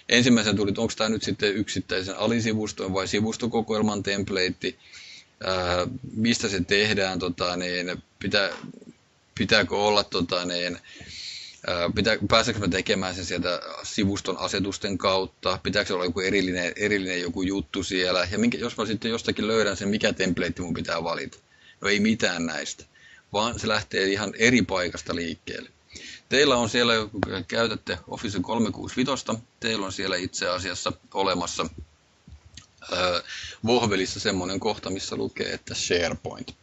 Ensimmäisen tuli, että onko tämä nyt sitten yksittäisen alisivuston vai sivustokokoelman template, mistä se tehdään, pitääkö olla, pääseekö mä tekemään sen sieltä sivuston asetusten kautta, pitääkö olla joku erillinen joku juttu siellä, ja jos mä sitten jostakin löydän sen, mikä template mun pitää valita. No ei mitään näistä, vaan se lähtee ihan eri paikasta liikkeelle. Teillä on siellä, kun käytätte Office 365, teillä on siellä itse asiassa olemassa Vohvelissa semmoinen kohta, missä lukee, että SharePoint.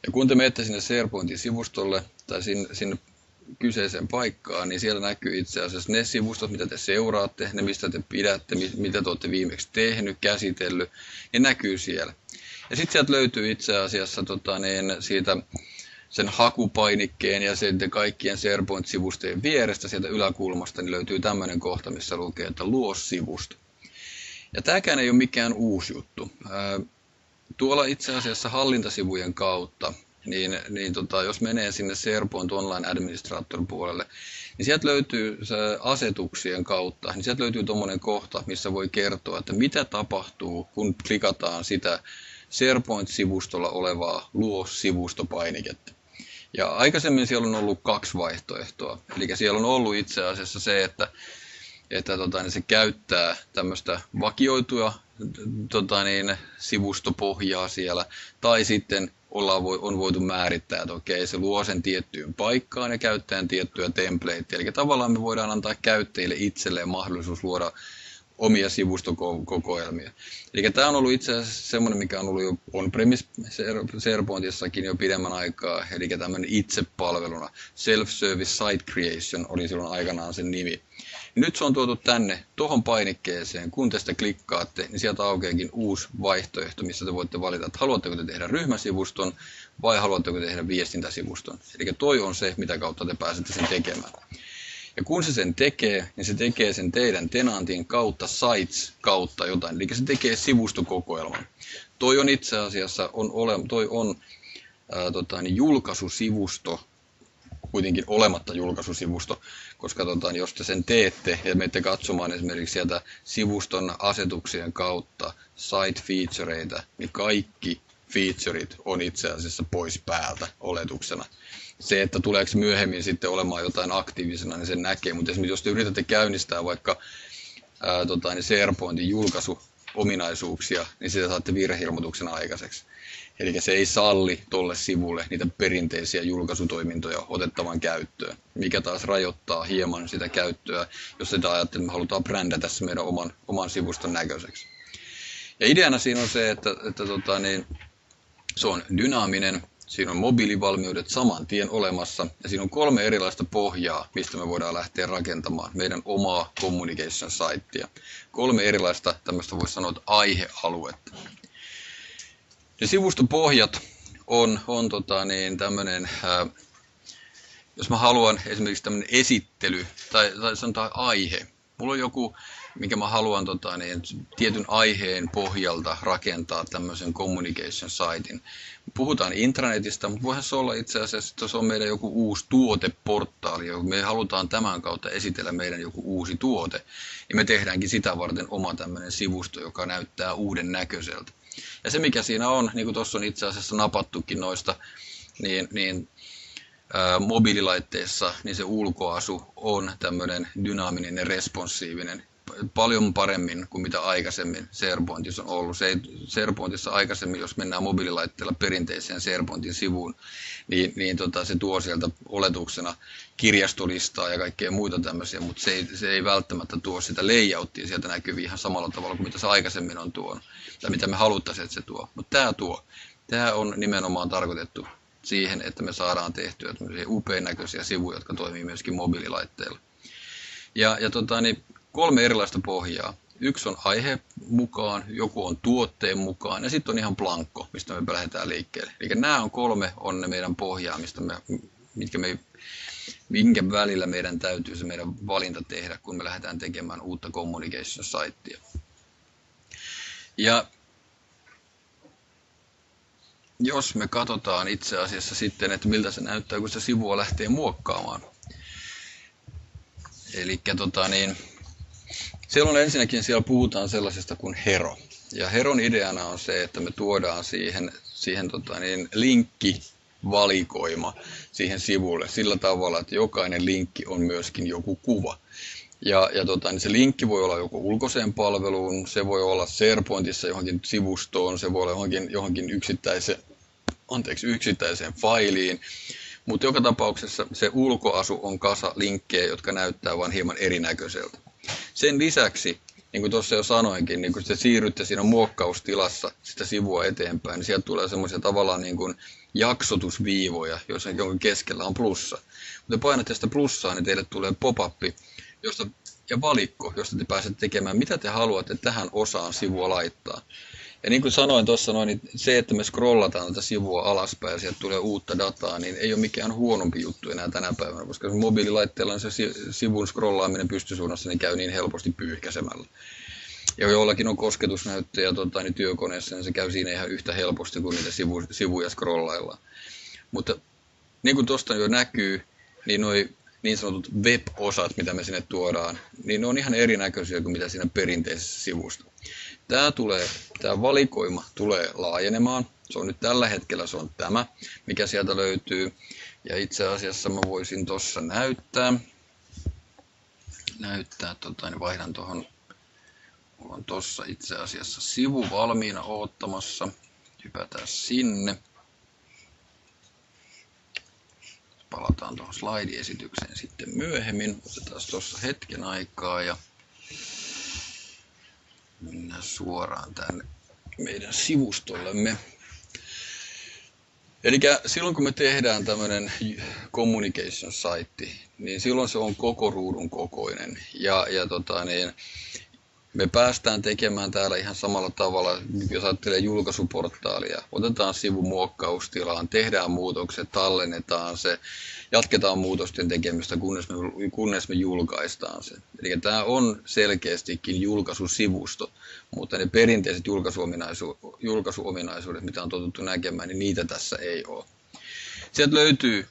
Ja kun te menette sinne SharePointin sivustolle tai sinne kyseiseen paikkaan, niin siellä näkyy itse asiassa ne sivustot, mitä te seuraatte, ne mistä te pidätte, mitä te olette viimeksi tehnyt, käsitellyt, niin näkyy siellä. Ja sitten sieltä löytyy itse asiassa siitä sen hakupainikkeen ja sitten kaikkien SharePoint-sivustojen vierestä sieltä yläkulmasta niin löytyy tämmöinen kohta, missä lukee, että luo sivusto. Ja tämäkään ei ole mikään uusi juttu. Tuolla itse asiassa hallintasivujen kautta, jos menee sinne SharePoint Online Administrator puolelle, niin sieltä löytyy se asetuksien kautta, niin sieltä löytyy tuommoinen kohta, missä voi kertoa, että mitä tapahtuu, kun klikataan sitä SharePoint-sivustolla olevaa luo sivustopainiketta. Ja aikaisemmin siellä on ollut kaksi vaihtoehtoa. Eli siellä on ollut itse asiassa se, että se käyttää tämmöistä vakioitua sivustopohjaa siellä, tai sitten on voitu määrittää, että okei, se luo sen tiettyyn paikkaan ja käyttäjän tiettyä templatea. Eli tavallaan me voidaan antaa käyttäjille itselleen mahdollisuus luoda omia sivustokokoelmia. Eli tämä on ollut itse asiassa semmoinen, mikä on ollut jo on-premise SharePointissakin jo pidemmän aikaa, eli tämmöinen itsepalveluna. Self-service site creation oli silloin aikanaan sen nimi. Nyt se on tuotu tänne, tuohon painikkeeseen, kun te sitä klikkaatte, niin sieltä aukeakin uusi vaihtoehto, missä te voitte valita, että haluatteko te tehdä ryhmäsivuston vai haluatteko tehdä viestintäsivuston. Eli toi on se, mitä kautta te pääsette sen tekemään. Ja kun se sen tekee, niin se tekee sen teidän tenantin kautta sites kautta jotain, eli se tekee sivustokokoelman. Toi on itse asiassa julkaisusivusto, kuitenkin olematta julkaisusivusto, koska jos te sen teette ja menette katsomaan esimerkiksi sieltä sivuston asetuksien kautta site featureita, niin kaikki featureit on itse asiassa pois päältä oletuksena. Se, että tuleeko myöhemmin sitten olemaan jotain aktiivisena, niin sen näkee, mutta esimerkiksi jos te yritätte käynnistää vaikka SharePointin julkaisuominaisuuksia, niin sitä saatte virhe-ilmoituksen aikaiseksi. Eli se ei salli tolle sivulle niitä perinteisiä julkaisutoimintoja otettavan käyttöön, mikä taas rajoittaa hieman sitä käyttöä, jos sitä ajattelee, että me halutaan brändätä se meidän oman sivuston näköiseksi. Ja ideana siinä on se, että se on dynaaminen, siinä on mobiilivalmiudet saman tien olemassa ja siinä on 3 erilaista pohjaa, mistä me voidaan lähteä rakentamaan meidän omaa communication sitea. 3 erilaista tämmöistä voisi sanoa aihealuetta. Ja sivustopohjat on tämmöinen, jos mä haluan esimerkiksi tämmöinen esittely tai sanotaan aihe. Mulla on joku, minkä mä haluan tietyn aiheen pohjalta rakentaa tämmöisen communication sitein. Puhutaan intranetistä, mutta voihan se olla itse asiassa, että se on meidän joku uusi tuoteportaali, me halutaan tämän kautta esitellä meidän joku uusi tuote, niin me tehdäänkin sitä varten oma tämmöinen sivusto, joka näyttää uuden näköiseltä. Ja se mikä siinä on, niin kuin tuossa on itse asiassa napattukin noista, mobiililaitteessa, niin se ulkoasu on tämmöinen dynaaminen ja responsiivinen paljon paremmin kuin mitä aikaisemmin SharePointissa on ollut. SharePointissa aikaisemmin, jos mennään mobiililaitteella perinteiseen SharePointin sivuun, niin se tuo sieltä oletuksena kirjastolistaa ja kaikkea muita tämmöisiä, mutta se ei välttämättä tuo sitä layouttia sieltä näkyviin ihan samalla tavalla kuin mitä se aikaisemmin on tuonut, tai mitä me haluttaisiin, että se tuo. Mutta tämä tuo. Tämä on nimenomaan tarkoitettu siihen, että me saadaan tehtyä upean näköisiä sivuja, jotka toimii myöskin mobiililaitteilla. Ja 3 erilaista pohjaa. Yksi on aihe mukaan, joku on tuotteen mukaan ja sitten on ihan blankko, mistä me lähdetään liikkeelle. Eli nämä on 3 on ne meidän pohjaa, minkä välillä meidän täytyy se meidän valinta tehdä, kun me lähdetään tekemään uutta communication sitea. Ja jos me katsotaan itse asiassa sitten, että miltä se näyttää, kun sitä sivua lähtee muokkaamaan. Eli siellä puhutaan sellaisesta kuin Hero. Ja Heron ideana on se, että me tuodaan siihen linkkivalikoima siihen sivulle sillä tavalla, että jokainen linkki on myöskin joku kuva. Ja se linkki voi olla joku ulkoiseen palveluun, se voi olla SharePointissa johonkin sivustoon, se voi olla johonkin yksittäiseen failiin. Mutta joka tapauksessa se ulkoasu on kasa linkkejä, jotka näyttää vain hieman erinäköiseltä. Sen lisäksi, niin kuin tuossa jo sanoinkin, niin kun te siirrytte siinä muokkaustilassa sitä sivua eteenpäin, niin sieltä tulee semmoisia tavallaan niin kuin jaksotusviivoja, jonka keskellä on plussa. Kun te painatte sitä plussaa, niin teille tulee pop-up ja valikko, josta te pääsette tekemään, mitä te haluatte tähän osaan sivua laittaa. Ja niin kuin sanoin tuossa, niin se, että me scrollataan tätä sivua alaspäin ja sieltä tulee uutta dataa, niin ei ole mikään huonompi juttu enää tänä päivänä, koska mobiililaitteella on se sivun scrollaaminen pystysuunnassa, niin käy niin helposti pyyhkäsemällä. Ja jollakin on kosketusnäyttöjä työkoneessa, niin se käy siinä ihan yhtä helposti kuin niitä sivuja scrollaillaan. Mutta niin kuin tuosta jo näkyy, niin noi niin sanotut web-osat, mitä me sinne tuodaan, niin ne on ihan erinäköisiä kuin mitä siinä perinteisessä sivusta. Tämä valikoima tulee laajenemaan. Se on nyt tällä hetkellä tämä, mikä sieltä löytyy. Ja itse asiassa mä voisin tuossa näyttää, niin vaihdan tuohon, mulla on tuossa itse asiassa sivu valmiina oottamassa. Hypätään sinne. Palataan tuohon slide-esitykseen sitten myöhemmin. Otetaan tuossa hetken aikaa ja mennään suoraan tänne meidän sivustollemme. Eli silloin kun me tehdään tämmöinen communication site, niin silloin se on koko ruudun kokoinen. Me päästään tekemään täällä ihan samalla tavalla, jos ajattelee julkaisuportaalia. Otetaan sivu muokkaustilaan, tehdään muutokset, tallennetaan se, jatketaan muutosten tekemistä, kunnes me julkaistaan se. Eli tämä on selkeästikin julkaisusivusto, mutta ne perinteiset julkaisuominaisuudet, mitä on totuttu näkemään, niin niitä tässä ei ole. Sieltä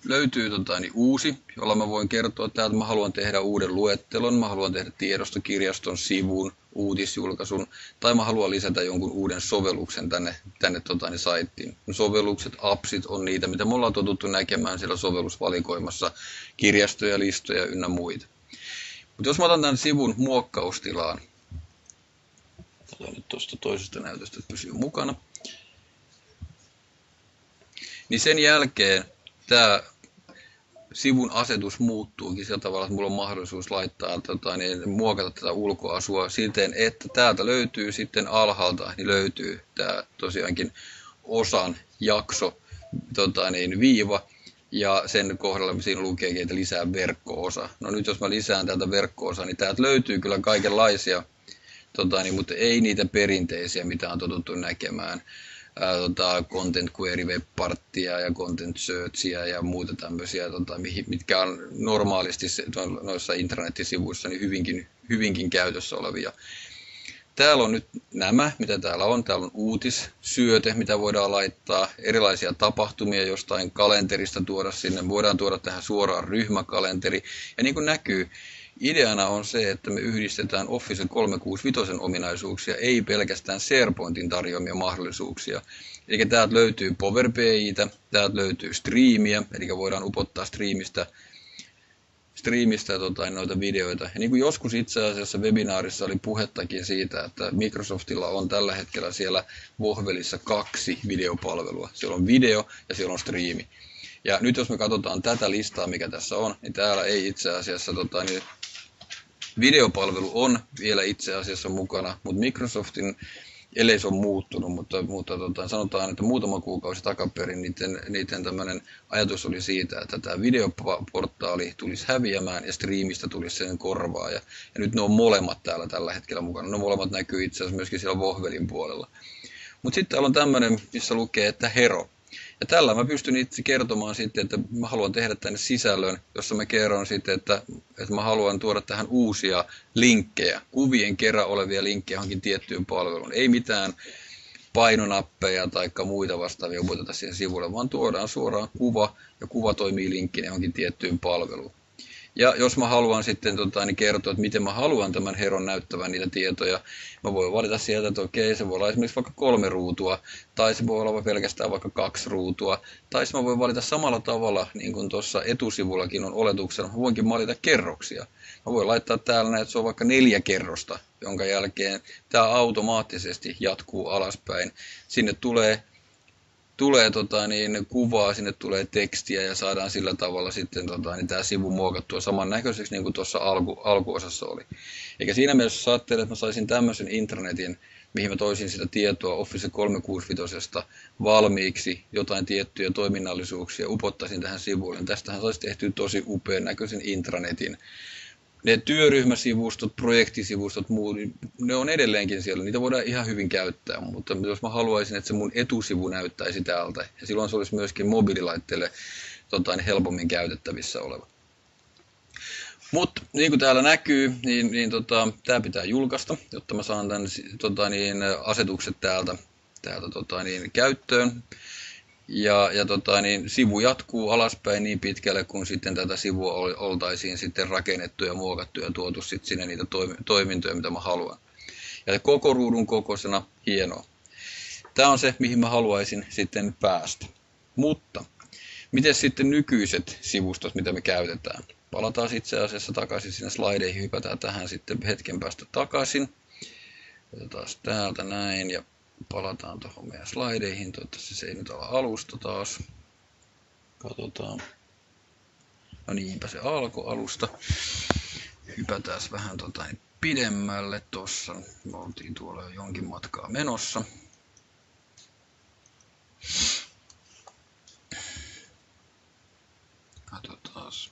löytyy uusi, jolla mä voin kertoa, että mä haluan tehdä uuden luettelon, mä haluan tehdä tiedostokirjaston sivun, uutisjulkaisun, tai mä haluan lisätä jonkun uuden sovelluksen tänne saittiin. Sovellukset, appsit on niitä, mitä me ollaan totuttu näkemään siellä sovellusvalikoimassa, kirjastoja, listoja ynnä muita. Mutta jos mä otan tämän sivun muokkaustilaan, katsotaan nyt tuosta toisesta näytöstä, että pysyy mukana. Niin sen jälkeen tämä sivun asetus muuttuukin sillä tavalla, että mulla on mahdollisuus laittaa muokata tätä ulkoasua siten, että täältä löytyy sitten alhaalta, niin löytyy tämä tosiaankin osan jakso viiva, ja sen kohdalla siinä lukeekin, että lisää verkko-osa. No nyt jos mä lisään täältä verkko-osaa, niin täältä löytyy kyllä kaikenlaisia, mutta ei niitä perinteisiä, mitä on totuttu näkemään. Content query webparttia ja content searchia ja muuta tämmöisiä, mitkä on normaalisti noissa intranettisivuissa niin hyvinkin käytössä olevia. Täällä on nyt nämä, mitä täällä on. Täällä on uutissyöte, mitä voidaan laittaa, erilaisia tapahtumia jostain kalenterista tuoda sinne. Voidaan tuoda tähän suoraan ryhmäkalenteri. Ja niin kuin näkyy, ideana on se, että me yhdistetään Office 365 ominaisuuksia, ei pelkästään SharePointin tarjoamia mahdollisuuksia. Eli täältä löytyy Power BI:tä, täältä löytyy Streamia, eli voidaan upottaa Streamista noita videoita. Ja niin kuin joskus itse asiassa webinaarissa oli puhettakin siitä, että Microsoftilla on tällä hetkellä siellä Vohvelissa 2 videopalvelua. Siellä on video ja siellä on striimi. Ja nyt jos me katsotaan tätä listaa, mikä tässä on, niin täällä ei itse asiassa videopalvelu on vielä itse asiassa mukana, mutta Microsoftin, ellei se on muuttunut, mutta sanotaan, että muutama kuukausi takaperin niiden tämmöinen ajatus oli siitä, että tämä videoportaali tulisi häviämään ja striimistä tulisi sen korvaa. Ja nyt ne on molemmat täällä tällä hetkellä mukana. Ne molemmat näkyy itse asiassa myöskin siellä Vohvelin puolella. Mutta sitten täällä on tämmöinen, missä lukee, että Hero. Ja tällä mä pystyn itse kertomaan sitten, että mä haluan tehdä tänne sisällön, jossa mä kerron sitten, että mä haluan tuoda tähän uusia linkkejä, kuvien kerran olevia linkkejä johonkin tiettyyn palveluun. Ei mitään painonappeja tai muita vastaavia upoteta siihen sivulle, vaan tuodaan suoraan kuva ja kuva toimii linkkinä johonkin tiettyyn palveluun. Ja jos mä haluan sitten kertoa, että miten mä haluan tämän Heron näyttävän niitä tietoja, mä voin valita sieltä, että okei, se voi olla esimerkiksi vaikka 3 ruutua, tai se voi olla pelkästään vaikka 2 ruutua, tai mä voin valita samalla tavalla, niin kuin tuossa etusivullakin on oletuksena, mä voinkin valita kerroksia. Mä voin laittaa täällä näin, että se on vaikka 4 kerrosta, jonka jälkeen tämä automaattisesti jatkuu alaspäin. Sinne tulee kuvaa, sinne tulee tekstiä ja saadaan sillä tavalla sitten tämä sivu muokattua samannäköiseksi niin kuin tuossa alkuosassa oli. Eikä siinä mielessä jos ajattelee, että mä saisin tämmöisen intranetin, mihin mä toisin sitä tietoa Office 365 valmiiksi, jotain tiettyjä toiminnallisuuksia, upottaisin tähän sivuille, niin tästähän saisi tehtyä tosi upean näköisen intranetin. Ne työryhmäsivustot, projektisivustot, muut, ne on edelleenkin siellä, niitä voidaan ihan hyvin käyttää, mutta jos mä haluaisin, että se mun etusivu näyttäisi täältä, ja silloin se olisi myöskin mobiililaitteelle helpommin käytettävissä oleva. Mutta niin kuin täällä näkyy, tämä pitää julkaista, jotta mä saan tämän asetukset täältä käyttöön. Ja sivu jatkuu alaspäin niin pitkälle, kun sitten tätä sivua oltaisiin sitten rakennettu ja muokattu ja tuotu sitten sinne niitä toimintoja, mitä mä haluan. Ja koko ruudun kokoisena hienoa. Tämä on se, mihin mä haluaisin sitten päästä. Mutta miten sitten nykyiset sivustot, mitä me käytetään? Palataan itse asiassa takaisin sinne slaideihin, hypätään tähän sitten hetken päästä takaisin. Otetaan täältä näin ja palataan tuohon meidän slaideihin, toivottavasti se ei nyt ole alusta taas. Katsotaan. No niinpä se alkoi alusta. Hypätään vähän pidemmälle tossa. Me oltiin tuolla jo jonkin matkaa menossa. Katsotaas.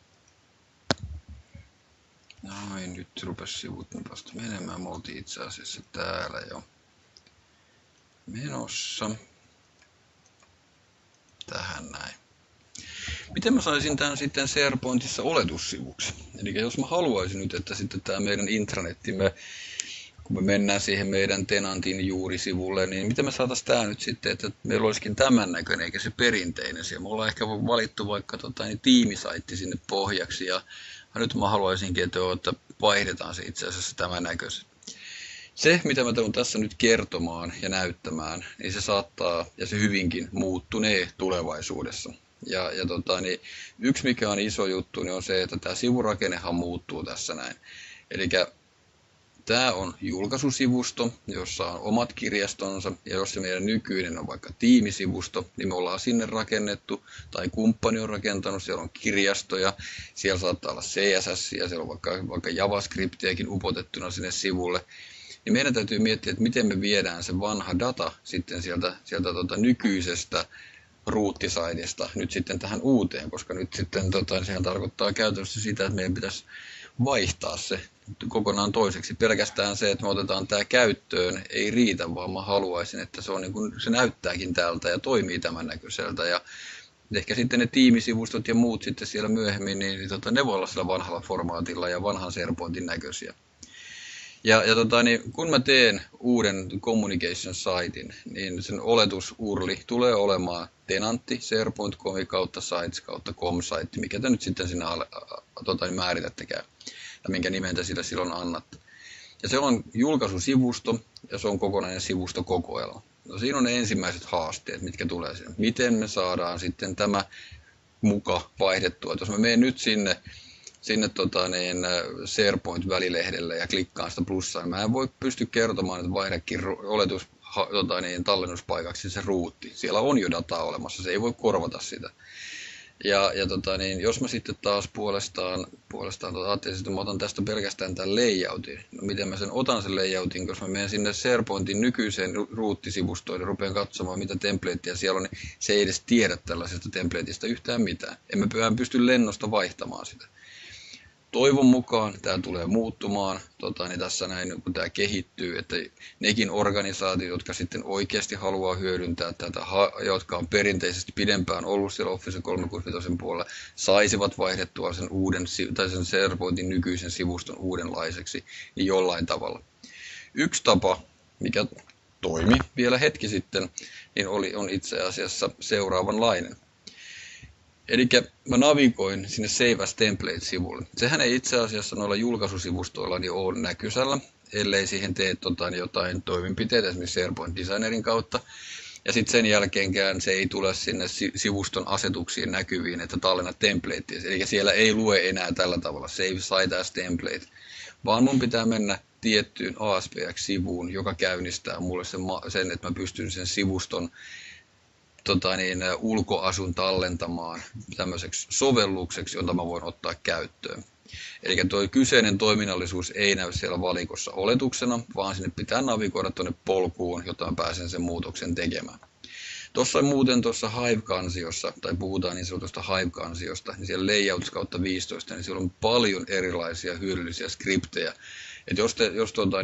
Noin, nyt rupesi sivut vasta menemään. Me oltiin itse asiassa täällä jo menossa. Tähän näin. Miten mä saisin tämän sitten SharePointissa oletussivuksi? Eli jos mä haluaisin nyt, että sitten tämä meidän intranettimme, kun me mennään siihen meidän tenantin juurisivulle, niin miten me saataisiin tämä nyt sitten, että meillä olisikin tämän näköinen eikä se perinteinen siellä. Me ollaan ehkä valittu vaikka tiimisaitti sinne pohjaksi ja nyt mä haluaisinkin, että vaihdetaan se itse asiassa tämän näköisen. Se, mitä mä tulen tässä nyt kertomaan ja näyttämään, niin se saattaa ja se hyvinkin muuttunee tulevaisuudessa. Niin yksi mikä on iso juttu niin on se, että tämä sivurakennehan muuttuu tässä näin. Eli tämä on julkaisusivusto, jossa on omat kirjastonsa, ja jos se meidän nykyinen on vaikka tiimisivusto, niin me ollaan sinne rakennettu, tai kumppani on rakentanut, siellä on kirjastoja, siellä saattaa olla CSS, ja siellä on vaikka JavaScriptiäkin upotettuna sinne sivulle. Niin meidän täytyy miettiä, että miten me viedään se vanha data sitten sieltä nykyisestä roottisaidista nyt sitten tähän uuteen, koska nyt sitten sehän tarkoittaa käytännössä sitä, että meidän pitäisi vaihtaa se kokonaan toiseksi. Pelkästään se, että me otetaan tämä käyttöön, ei riitä, vaan mä haluaisin, että se, on niin kuin, se näyttääkin tältä ja toimii tämän näköiseltä. Ja ehkä sitten ne tiimisivustot ja muut sitten siellä myöhemmin, niin ne voi olla sillä vanhalla formaatilla ja vanhan SharePointin näköisiä. Niin kun mä teen uuden communication sitein, niin sen oletusurli tulee olemaan tenantti, SharePoint.com kautta sites kautta com-site, mikä te nyt sitten sinne määritättekään, ja minkä nimen te sillä silloin annatte. Ja se on julkaisusivusto, ja se on kokonainen sivustokokoelma. No siinä on ne ensimmäiset haasteet, mitkä tulee sinne. Miten me saadaan sitten tämä muka vaihdettua. Et jos mä menen nyt sinne SharePoint-välilehdelle ja klikkaan sitä plussaa, niin mä en voi pysty kertomaan, että vaihdakin tallennuspaikaksi se ruutti. Siellä on jo dataa olemassa, se ei voi korvata sitä. Jos mä sitten taas puolestaan ajattelin, että mä otan tästä pelkästään tämän layoutin. No miten mä sen otan sen layoutin, koska mä menen sinne SharePointin nykyiseen ruuttisivustoon ja rupean katsomaan mitä templateja siellä on, niin se ei edes tiedä tällaisesta templateista yhtään mitään. En mä pysty lennosta vaihtamaan sitä. Toivon mukaan tämä tulee muuttumaan niin tässä näin, kun tämä kehittyy, että nekin organisaatiot, jotka sitten oikeasti haluaa hyödyntää tätä, jotka on perinteisesti pidempään ollut siellä Office 365 puolella, saisivat vaihdettua sen sen SharePointin nykyisen sivuston uudenlaiseksi niin jollain tavalla. Yksi tapa, mikä toimi vielä hetki sitten, niin on itse asiassa seuraavanlainen. Eli mä navigoin sinne Save as Template-sivulle. Sehän ei itse asiassa noilla julkaisusivustoilla niin ole näkysällä, ellei siihen tee jotain toimenpiteitä esimerkiksi SharePoint Designerin kautta. Ja sitten sen jälkeenkään se ei tule sinne sivuston asetuksiin näkyviin, että tallenna templatea. Eli siellä ei lue enää tällä tavalla Save Site as Template, vaan mun pitää mennä tiettyyn ASPX-sivuun, joka käynnistää mulle sen, että mä pystyn sen sivuston ulkoasun tallentamaan tämmöiseksi sovellukseksi, jota mä voin ottaa käyttöön. Eli tuo kyseinen toiminnallisuus ei näy siellä valikossa oletuksena, vaan sinne pitää navigoida tuonne polkuun, jotta mä pääsen sen muutoksen tekemään. Tuossa Hive-kansiossa, tai puhutaan niin sanotusta Hive-kansiosta, niin siellä Layouts kautta 15, niin siellä on paljon erilaisia hyödyllisiä skriptejä. Et jos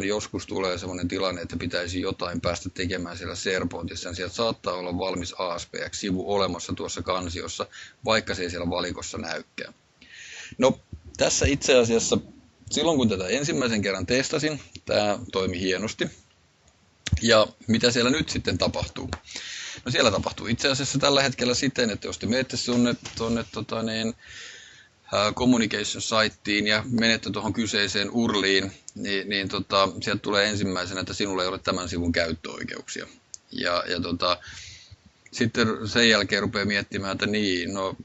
joskus tulee sellainen tilanne, että pitäisi jotain päästä tekemään siellä SharePointissa, niin sieltä saattaa olla valmis ASPX-sivu olemassa tuossa kansiossa, vaikka se ei siellä valikossa näykään. No, tässä itse asiassa, silloin kun tätä ensimmäisen kerran testasin, tämä toimi hienosti. Ja mitä siellä nyt sitten tapahtuu? No siellä tapahtuu itse asiassa tällä hetkellä siten, että jos te menette tuonne communication siteen ja menette tuohon kyseiseen URLiin, niin sieltä tulee ensimmäisenä, että sinulla ei ole tämän sivun käyttöoikeuksia. Sitten sen jälkeen rupeaa miettimään, että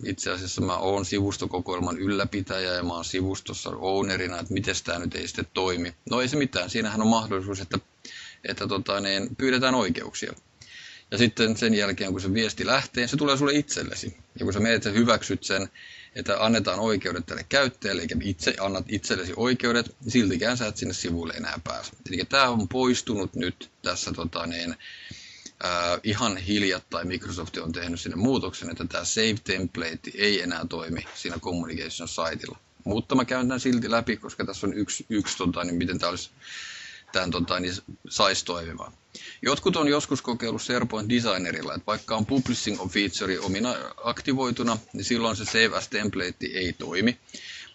itse asiassa mä oon sivustokokoelman ylläpitäjä ja mä oon sivustossa ownerina, että miten tämä nyt ei sitten toimi. No ei se mitään, siinähän on mahdollisuus, että pyydetään oikeuksia. Ja sitten sen jälkeen, kun se viesti lähtee, se tulee sulle itsellesi. Ja kun sä menet ja hyväksyt sen, että annetaan oikeudet tälle käyttäjälle, eikä itse annat itsellesi oikeudet, niin siltikään sä et sinne sivuille enää pääse. Eli tämä on poistunut nyt tässä ihan hiljattain Microsoft on tehnyt sinne muutoksen, että tämä Save Template ei enää toimi siinä Communication Sitella. Mutta mä käyn tämän silti läpi, koska tässä on yksi miten tämä olisi saisi toimimaan. Jotkut on joskus kokeillut SharePoint Designerilla, että vaikka on Publishing on feature omina aktivoituna, niin silloin se Save as Template ei toimi.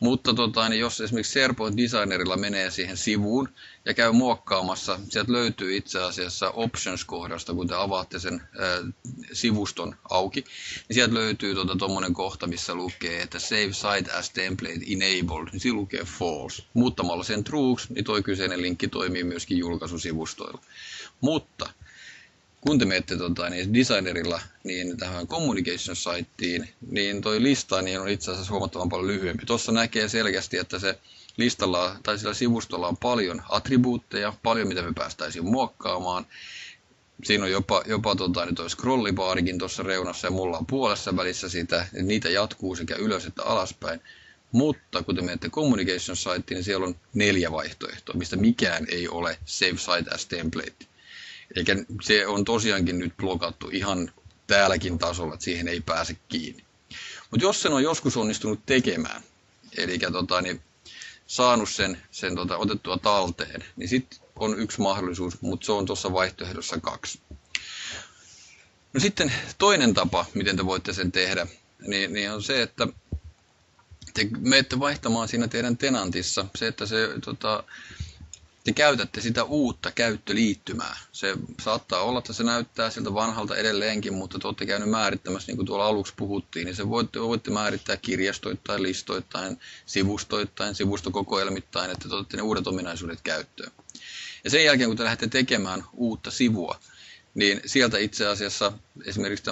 Mutta jos esimerkiksi SharePoint Designerilla menee siihen sivuun ja käy muokkaamassa, sieltä löytyy itse asiassa Options-kohdasta, kun te avaatte sen sivuston auki, niin sieltä löytyy tuommoinen kohta, missä lukee, että Save Site as Template Enabled, niin siinä lukee False. Muuttamalla sen Trueksi, niin toi kyseinen linkki toimii myöskin julkaisusivustoilla. Mutta kun te menette Designerilla niin tähän Communication Siteen, niin toi lista niin on itse asiassa huomattavan paljon lyhyempi. Tuossa näkee selkeästi, että se listalla tai sillä sivustolla on paljon attribuutteja, paljon mitä me päästäisiin muokkaamaan. Siinä on jopa toi scrollibaarikin tuossa reunassa ja mulla on puolessa välissä sitä, että niitä jatkuu sekä ylös että alaspäin. Mutta kun te menette Communication Siteen, niin siellä on 4 vaihtoehtoa, mistä mikään ei ole Save Site as Template. Eikä se on tosiaankin nyt blokattu ihan täälläkin tasolla, että siihen ei pääse kiinni. Mutta jos sen on joskus onnistunut tekemään, eli saanut sen otettua talteen, niin sitten on yksi mahdollisuus, mutta se on tuossa vaihtoehdossa 2. No sitten toinen tapa, miten te voitte sen tehdä, niin on se, että te menette vaihtamaan siinä teidän tenantissa se, että te käytätte sitä uutta käyttöliittymää. Se saattaa olla, että se näyttää siltä vanhalta edelleenkin, mutta te olette käynyt määrittämässä, niin kuin tuolla aluksi puhuttiin, niin se voitte määrittää kirjastoittain, listoittain, sivustoittain, sivustokokoelmittain, että te otatte ne uudet ominaisuudet käyttöön. Ja sen jälkeen, kun te lähdette tekemään uutta sivua, niin sieltä itse asiassa esimerkiksi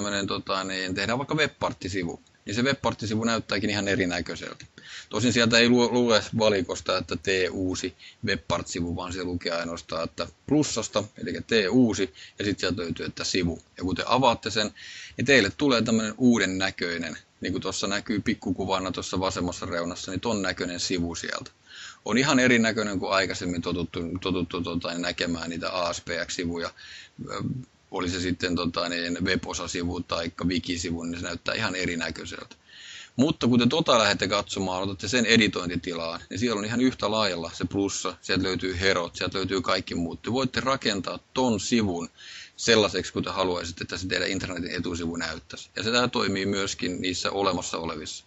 tehdään vaikka webparttisivu, niin se webparttisivu näyttääkin ihan erinäköiseltä. Tosin sieltä ei lue valikosta, että tee uusi webpart-sivu, vaan se lukee ainoastaan, että plussasta, eli tee uusi, ja sitten sieltä löytyy, että sivu. Ja kun te avaatte sen, niin teille tulee tämmöinen uuden näköinen, niin kuin tuossa näkyy pikkukuvana tuossa vasemmassa reunassa, niin ton näköinen sivu sieltä. On ihan erinäköinen kuin aikaisemmin totuttu näkemään niitä ASPX-sivuja. Oli se sitten web-osasivu tai wiki-sivu, niin se näyttää ihan erinäköiseltä. Mutta kun te lähdette katsomaan, otatte sen editointitilaan, niin siellä on ihan yhtä laajalla se plussa, sieltä löytyy herot, sieltä löytyy kaikki muut. Te voitte rakentaa ton sivun sellaiseksi, kun te haluaisitte, että se teidän internetin etusivu näyttäisi. Ja se toimii myöskin niissä olemassa olevissa.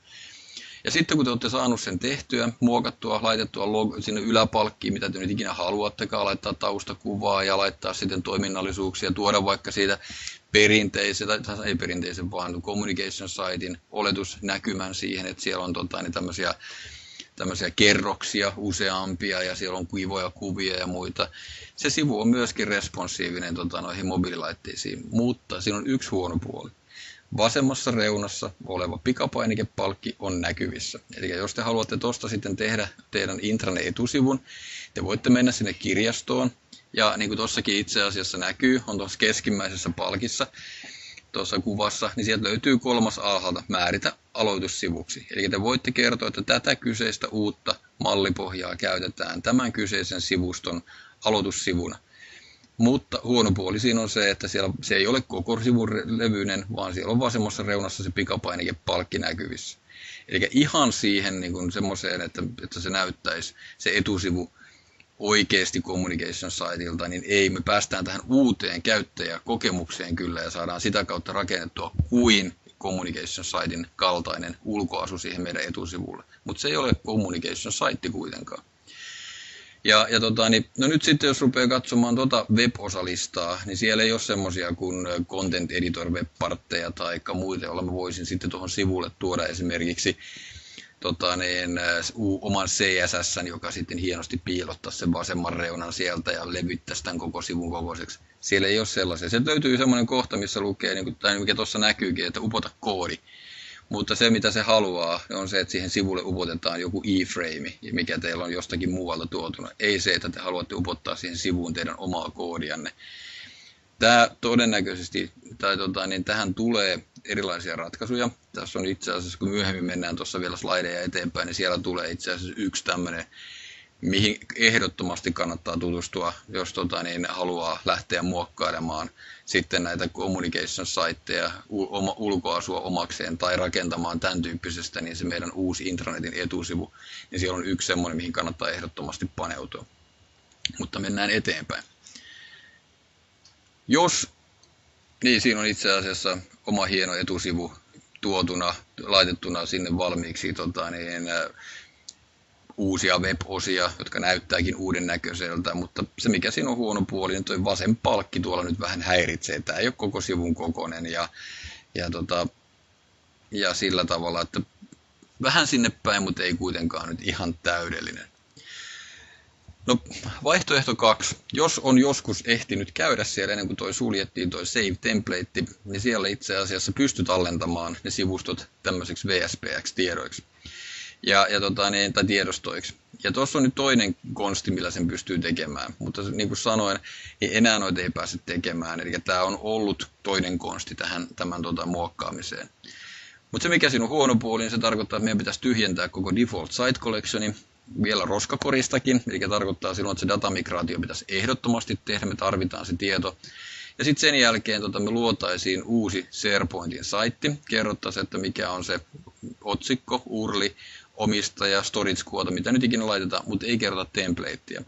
Ja sitten kun te olette saanut sen tehtyä, muokattua, laitettua sinne yläpalkkiin, mitä te nyt ikinä haluattekaan, laittaa taustakuvaa ja laittaa sitten toiminnallisuuksia, tuoda vaikka siitä perinteisen, tai ei perinteisen, vaan Communication Sitein oletusnäkymän siihen, että siellä on tämmöisiä kerroksia useampia ja siellä on kivoja kuvia ja muita. Se sivu on myöskin responsiivinen noihin mobiililaitteisiin, mutta siinä on yksi huono puoli. Vasemmassa reunassa oleva pikapainikepalkki on näkyvissä. Eli jos te haluatte tuosta sitten tehdä teidän intranet-etusivun, te voitte mennä sinne kirjastoon. Ja niin kuin tuossakin itse asiassa näkyy, on tuossa keskimmäisessä palkissa tuossa kuvassa, niin sieltä löytyy 3. alhaalta määritä aloitussivuksi. Eli te voitte kertoa, että tätä kyseistä uutta mallipohjaa käytetään tämän kyseisen sivuston aloitussivuna. Mutta huono puoli siinä on se, että siellä se ei ole koko sivun levyinen, vaan siellä on vasemmassa reunassa se pikapainikepalkki näkyvissä. Eli ihan siihen niin kuin semmoiseen, että se näyttäisi se etusivu oikeasti Communication Siteilta, niin ei, me päästään tähän uuteen käyttäjäkokemukseen kyllä ja saadaan sitä kautta rakennettua kuin Communication Sitein kaltainen ulkoasu siihen meidän etusivulle. Mutta se ei ole Communication Site kuitenkaan. No nyt sitten jos rupeaa katsomaan web-osalistaa, niin siellä ei ole semmoisia kuin Content Editor web-partteja tai muita, joilla mä voisin sitten tuohon sivulle tuoda esimerkiksi oman CSS:n, joka sitten hienosti piilottaa sen vasemman reunan sieltä ja levyttäisi tämän koko sivun kokoiseksi. Siellä ei ole sellaisia. Sieltä löytyy semmoinen kohta, missä lukee, tai mikä tuossa näkyykin, että upota koodi. Mutta se, mitä se haluaa, on se, että siihen sivulle upotetaan joku iframe, mikä teillä on jostakin muualta tuotuna. Ei se, että te haluatte upottaa siihen sivuun teidän omaa koodianne. Tämä todennäköisesti, tähän tulee erilaisia ratkaisuja. Tässä on itse asiassa, kun myöhemmin mennään tuossa vielä slideja eteenpäin, niin siellä tulee itse asiassa yksi tämmöinen, mihin ehdottomasti kannattaa tutustua, jos haluaa lähteä muokkailemaan sitten näitä communication siteja, ulkoasua omakseen tai rakentamaan tämän tyyppisestä, niin se meidän uusi intranetin etusivu, niin siellä on yksi semmoinen, mihin kannattaa ehdottomasti paneutua. Mutta mennään eteenpäin. Niin siinä on itse asiassa oma hieno etusivu tuotuna, laitettuna sinne valmiiksi uusia web-osia, jotka näyttääkin uuden näköiseltä, mutta se mikä siinä on huono puoli, niin tuo vasen palkki tuolla nyt vähän häiritsee. Tämä ei ole koko sivun kokoinen ja sillä tavalla, että vähän sinne päin, mutta ei kuitenkaan nyt ihan täydellinen. No, vaihtoehto 2. Jos on joskus ehtinyt käydä siellä ennen kuin toi suljettiin toi Save Template, niin siellä itse asiassa pystyt tallentamaan ne sivustot tämmöiseksi VSPX-tiedoiksi. Tai tiedostoiksi. Ja tuossa on nyt toinen konsti, millä sen pystyy tekemään, mutta niin kuin sanoin, niin enää noita ei pääse tekemään, eli tämä on ollut toinen konsti tämän muokkaamiseen. Mutta se mikä siinä on huono puoli, niin se tarkoittaa, että meidän pitäisi tyhjentää koko default site collectioni, vielä roskakoristakin, eli tarkoittaa silloin, että se datamigraatio pitäisi ehdottomasti tehdä, me tarvitaan se tieto. Ja sitten sen jälkeen me luotaisiin uusi SharePointin saitti, kerrottaisiin, että mikä on se otsikko, URLi, omistaja, storage-kuota, mitä nyt ikinä laitetaan, mutta ei kerrota templatea.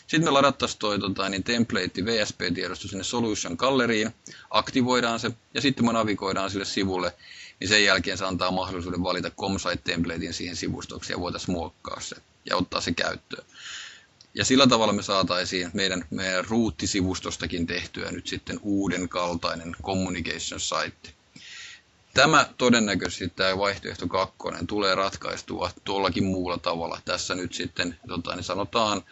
Sitten me ladattaisiin template VSP-tiedosto sinne Solution Galleriin, aktivoidaan se ja sitten me navigoidaan sille sivulle, niin sen jälkeen se antaa mahdollisuuden valita ComSite-templatein siihen sivustoksi ja voitaisiin muokkaa se ja ottaa se käyttöön. Ja sillä tavalla me saataisiin meidän ruuttisivustostakin tehtyä nyt sitten uuden kaltainen communication site. Tämä todennäköisesti, tämä vaihtoehto 2, tulee ratkaistua tuollakin muulla tavalla. Tässä nyt sitten sanotaan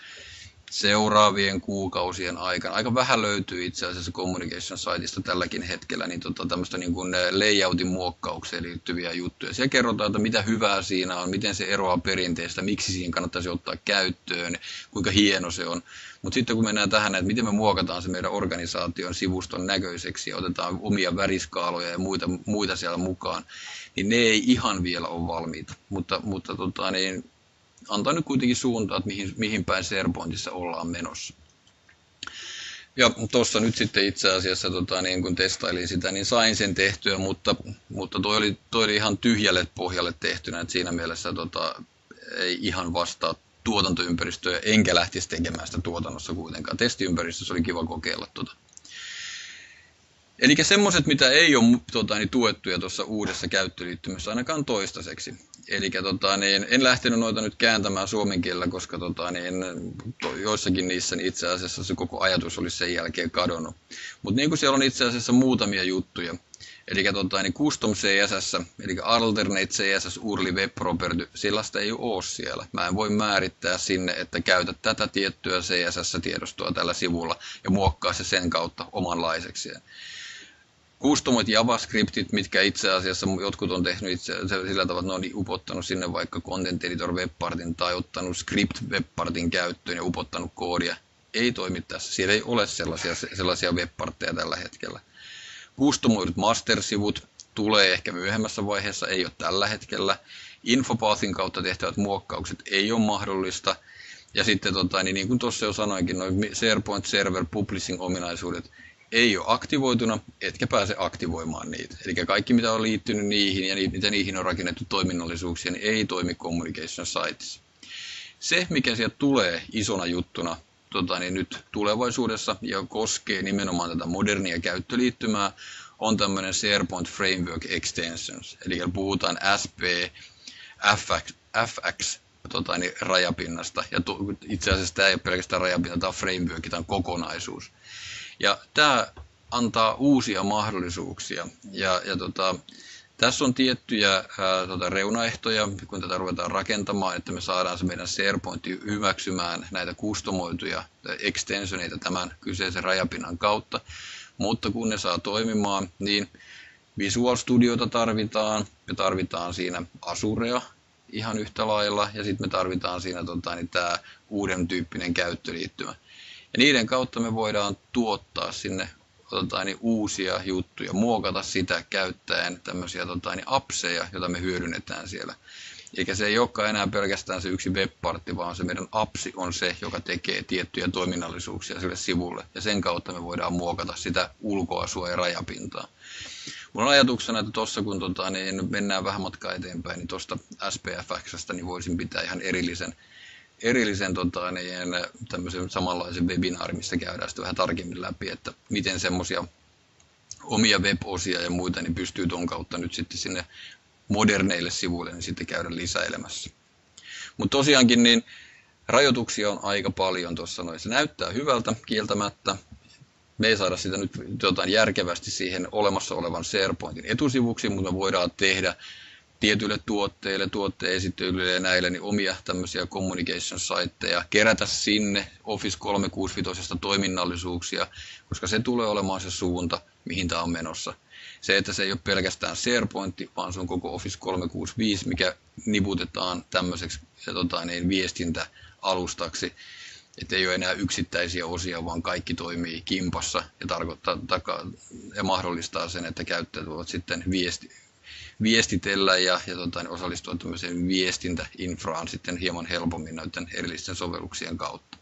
seuraavien kuukausien aikana. Aika vähän löytyy itse asiassa communication siteista tälläkin hetkellä niin tämmöistä niin kuin layoutin muokkaukseen liittyviä juttuja. Siellä kerrotaan, että mitä hyvää siinä on, miten se eroaa perinteistä, miksi siinä kannattaisi ottaa käyttöön, kuinka hieno se on. Mutta sitten kun mennään tähän, että miten me muokataan se meidän organisaation sivuston näköiseksi ja otetaan omia väriskaaloja ja muita siellä mukaan, niin ne ei ihan vielä ole valmiita. Mutta antaa nyt kuitenkin suuntaa, että mihin päin SharePointissa ollaan menossa. Ja tuossa nyt sitten itse asiassa, kun testailin sitä, niin sain sen tehtyä, mutta toi oli ihan tyhjälle pohjalle tehtynä, että siinä mielessä ei ihan vastaa tuotantoympäristöä, enkä lähtisi tekemään sitä tuotannossa kuitenkaan. Testiympäristössä oli kiva kokeilla . Eli semmoiset, mitä ei ole tuettuja tuossa uudessa käyttöliittymässä ainakaan toistaiseksi. Eli en lähtenyt noita nyt kääntämään suomen kielellä, koska joissakin niissä niin itse asiassa se koko ajatus olisi sen jälkeen kadonnut. Mutta niin kuin siellä on itse asiassa muutamia juttuja. Eli Custom CSS, eli Alternate CSS URL Web Property, sellaista ei ole siellä. Mä en voi määrittää sinne, että käytä tätä tiettyä CSS-tiedostoa tällä sivulla ja muokkaa se sen kautta omanlaisekseen. Customit JavaScriptit, mitkä itse asiassa jotkut on tehnyt sillä tavalla, että ne on upottanut sinne vaikka Content Editor webpartin tai ottanut Script webpartin käyttöön ja upottanut koodia. Ei toimi tässä. Siellä ei ole sellaisia webpartteja tällä hetkellä. Customoidut master-sivut tulee ehkä myöhemmässä vaiheessa, ei ole tällä hetkellä. Infopathin kautta tehtävät muokkaukset ei ole mahdollista. Ja sitten niin kuin tuossa jo sanoinkin, noin SharePoint Server Publishing-ominaisuudet ei ole aktivoituna, etkä pääse aktivoimaan niitä. Eli kaikki mitä on liittynyt niihin ja mitä niihin on rakennettu toiminnallisuuksia, niin ei toimi Communication Sitessa. Se, mikä sieltä tulee isona juttuna nyt tulevaisuudessa ja koskee nimenomaan tätä modernia käyttöliittymää, on tämmöinen SharePoint Framework Extensions. Eli puhutaan FX rajapinnasta. Ja itse asiassa tämä ei ole pelkästään rajapinta, tämä on framework, tämä on kokonaisuus. Ja tämä antaa uusia mahdollisuuksia. Tässä on tiettyjä reunaehtoja, kun tätä ruvetaan rakentamaan, että me saadaan se meidän SharePoint hyväksymään näitä kustomoituja extensioneita tämän kyseisen rajapinnan kautta. Mutta kun ne saa toimimaan, niin Visual Studiota tarvitaan, me tarvitaan siinä Azurea ihan yhtä lailla ja sitten me tarvitaan siinä tämä uuden tyyppinen käyttöliittymä. Ja niiden kautta me voidaan tuottaa sinne uusia juttuja, muokata sitä käyttäen tämmöisiä appseja, joita me hyödynnetään siellä. Eikä se ei olekaan enää pelkästään se yksi webpartti, vaan se meidän appsi on se, joka tekee tiettyjä toiminnallisuuksia sille sivulle. Ja sen kautta me voidaan muokata sitä ulkoasua ja rajapintaa. Mulla on ajatuksena, että tuossa kun mennään vähän matkaa eteenpäin, niin tuosta SPFXstä niin voisin pitää ihan erillisen tämmöisen samanlaisen webinaarin, missä käydään sitten vähän tarkemmin läpi, että miten semmoisia omia web-osia ja muita niin pystyy ton kautta nyt sitten sinne moderneille sivuille niin sitten käydä lisäilemässä. Mutta tosiaankin niin rajoituksia on aika paljon tuossa noin. Se näyttää hyvältä kieltämättä. Me ei saada sitä nyt järkevästi siihen olemassa olevan SharePointin etusivuksi, mutta me voidaan tehdä tietyille tuotteille, tuotteesittelyille ja näille niin omia tämmöisiä communication-saitteja, kerätä sinne Office 365 toiminnallisuuksia, koska se tulee olemaan se suunta, mihin tämä on menossa. Se, että se ei ole pelkästään SharePoint, vaan se on koko Office 365, mikä niputetaan tämmöiseksi viestintäalustaksi, että ei ole enää yksittäisiä osia, vaan kaikki toimii kimpassa ja mahdollistaa sen, että käyttäjät voivat sitten viestitellä ja osallistua tämmöiseen viestintäinfraan sitten hieman helpommin näiden erillisten sovelluksien kautta.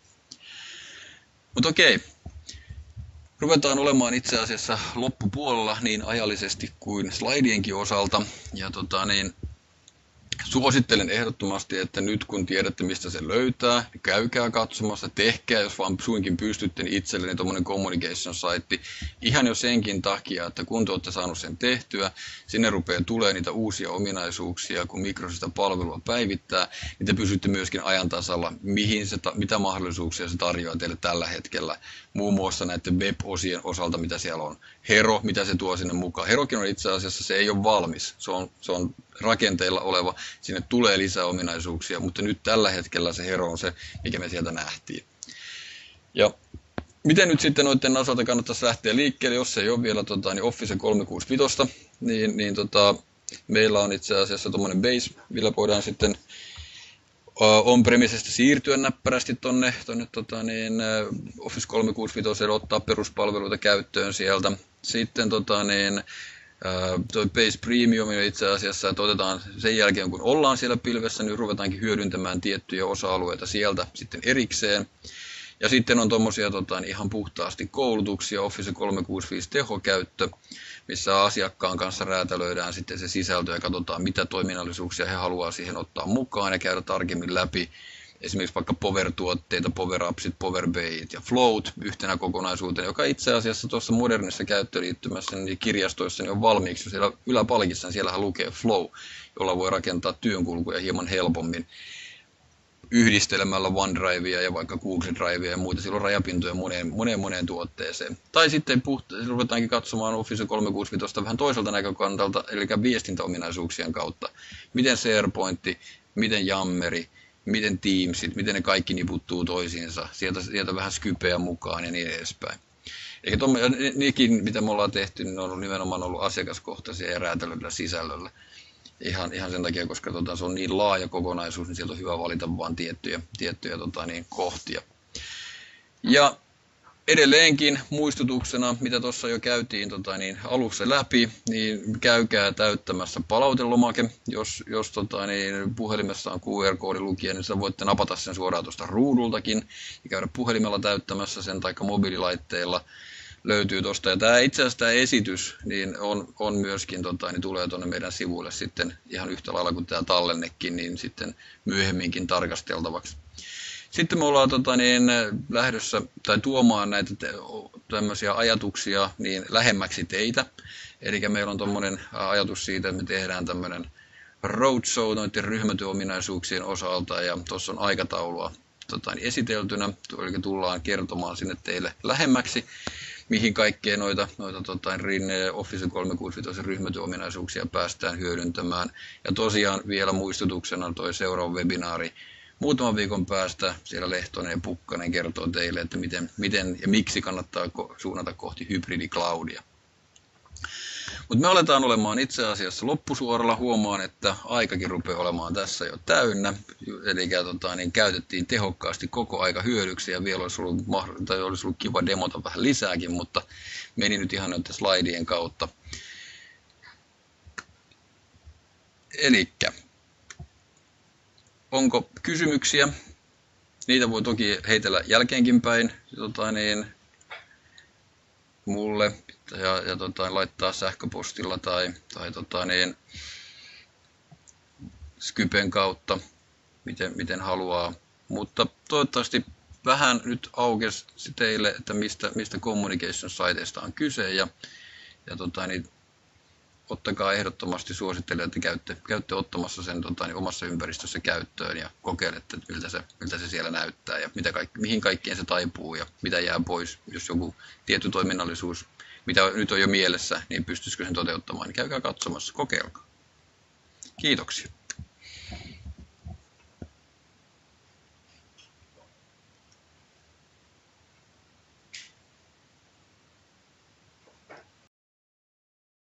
Mutta okei. Ruvetaan olemaan itse asiassa loppupuolella niin ajallisesti kuin slaidienkin osalta. Ja suosittelen ehdottomasti, että nyt kun tiedätte mistä se löytää, niin käykää katsomassa, tehkää jos vaan suinkin pystytte niin itselleni tuommoinen communication-saitti. Ihan jo senkin takia, että kun te olette saaneet sen tehtyä, sinne rupeaa tulee niitä uusia ominaisuuksia, kun Microsoft palvelua päivittää, niin te pysytte myöskin ajan tasalla, mitä mahdollisuuksia se tarjoaa teille tällä hetkellä. Muun muassa näiden web-osien osalta, mitä siellä on. Hero, mitä se tuo sinne mukaan. Herokin on itse asiassa, se ei ole valmis. Se on rakenteilla oleva. Sinne tulee lisää ominaisuuksia, mutta nyt tällä hetkellä se Hero on se, mikä me sieltä nähtiin. Ja miten nyt sitten noiden osalta kannattaisi lähteä liikkeelle, jos ei ole vielä niin Office 365, niin meillä on itse asiassa tuommoinen base, millä voidaan sitten on-premisesta siirtyä näppärästi tonne Office 365 ottaa peruspalveluita käyttöön sieltä. Sitten toi Base Premium itse asiassa, että otetaan sen jälkeen kun ollaan siellä pilvessä, niin ruvetaankin hyödyntämään tiettyjä osa-alueita sieltä sitten erikseen. Ja sitten on tuommoisia ihan puhtaasti koulutuksia, Office 365 tehokäyttö, missä asiakkaan kanssa räätälöidään sitten se sisältö ja katsotaan mitä toiminnallisuuksia he haluaa siihen ottaa mukaan ja käydä tarkemmin läpi. Esimerkiksi vaikka Power-tuotteita, Power-appsit, Power-Bayit ja Float yhtenä kokonaisuutena, joka itse asiassa tuossa modernissa käyttöliittymässä niin kirjastoissa niin on valmiiksi. Siellä yläpalkissa siellähän lukee Flow, jolla voi rakentaa työnkulkuja hieman helpommin yhdistelemällä OneDrivea ja vaikka Google Drivea ja muita. Siellä on rajapintoja moneen tuotteeseen. Tai sitten ruvetaankin katsomaan Office 365 vähän toiselta näkökantalta, eli viestintäominaisuuksien kautta. Miten SharePoint, miten Jammeri, miten Teamsit, miten ne kaikki niputtuu toisiinsa, sieltä vähän Skypeä mukaan ja niin edespäin. Eikä nekin, mitä me ollaan tehty, niin ne on nimenomaan ollut asiakaskohtaisia ja räätälöllä sisällöllä. Ihan sen takia, koska se on niin laaja kokonaisuus, niin sieltä on hyvä valita vain tiettyjä kohtia. Ja edelleenkin muistutuksena, mitä tuossa jo käytiin alussa läpi, niin käykää täyttämässä palautelomake. Jos puhelimessa on QR-koodilukija, niin sitä voitte napata sen suoraan tuosta ruudultakin ja käydä puhelimella täyttämässä sen tai mobiililaitteilla. Löytyy tuosta. Ja itse asiassa tämä esitys niin on myöskin, niin tulee tuonne meidän sivuille sitten ihan yhtä lailla kuin tämä tallennekin, niin sitten myöhemminkin tarkasteltavaksi. Sitten me ollaan lähdössä tai tuomaan näitä tämmöisiä ajatuksia niin lähemmäksi teitä. Eli meillä on tuommoinen ajatus siitä, että me tehdään tämmöinen roadshow noiden ryhmätyöominaisuuksien osalta ja tuossa on aikataulua esiteltynä, eli tullaan kertomaan sinne teille lähemmäksi, mihin kaikkea noita Office 365 ryhmätyöominaisuuksia päästään hyödyntämään. Ja tosiaan vielä muistutuksena toi seuraava webinaari muutaman viikon päästä. Siellä Lehtonen ja Pukkanen kertoo teille, että miten ja miksi kannattaa suunnata kohti hybridicloudia. Mutta me aletaan olemaan itse asiassa loppusuoralla. Huomaan, että aikakin rupeaa olemaan tässä jo täynnä. Eli niin käytettiin tehokkaasti koko aika hyödyksi ja vielä olisi ollut kiva demota vähän lisääkin, mutta meni nyt ihan noiden slaidien kautta. Elikkä, onko kysymyksiä? Niitä voi toki heitellä jälkeenkin päin mulle ja laittaa sähköpostilla tai Skypen kautta, miten haluaa. Mutta toivottavasti vähän nyt aukesi teille, että mistä communication-saiteista on kyse ja ottakaa ehdottomasti, suosittelen, että käytte ottamassa sen omassa ympäristössä käyttöön ja kokeilette, miltä se siellä näyttää ja mihin kaikkeen se taipuu ja mitä jää pois, jos joku tietty toiminnallisuus, mitä nyt on jo mielessä, niin pystyisikö sen toteuttamaan, niin käykää katsomassa, kokeilkaa. Kiitoksia.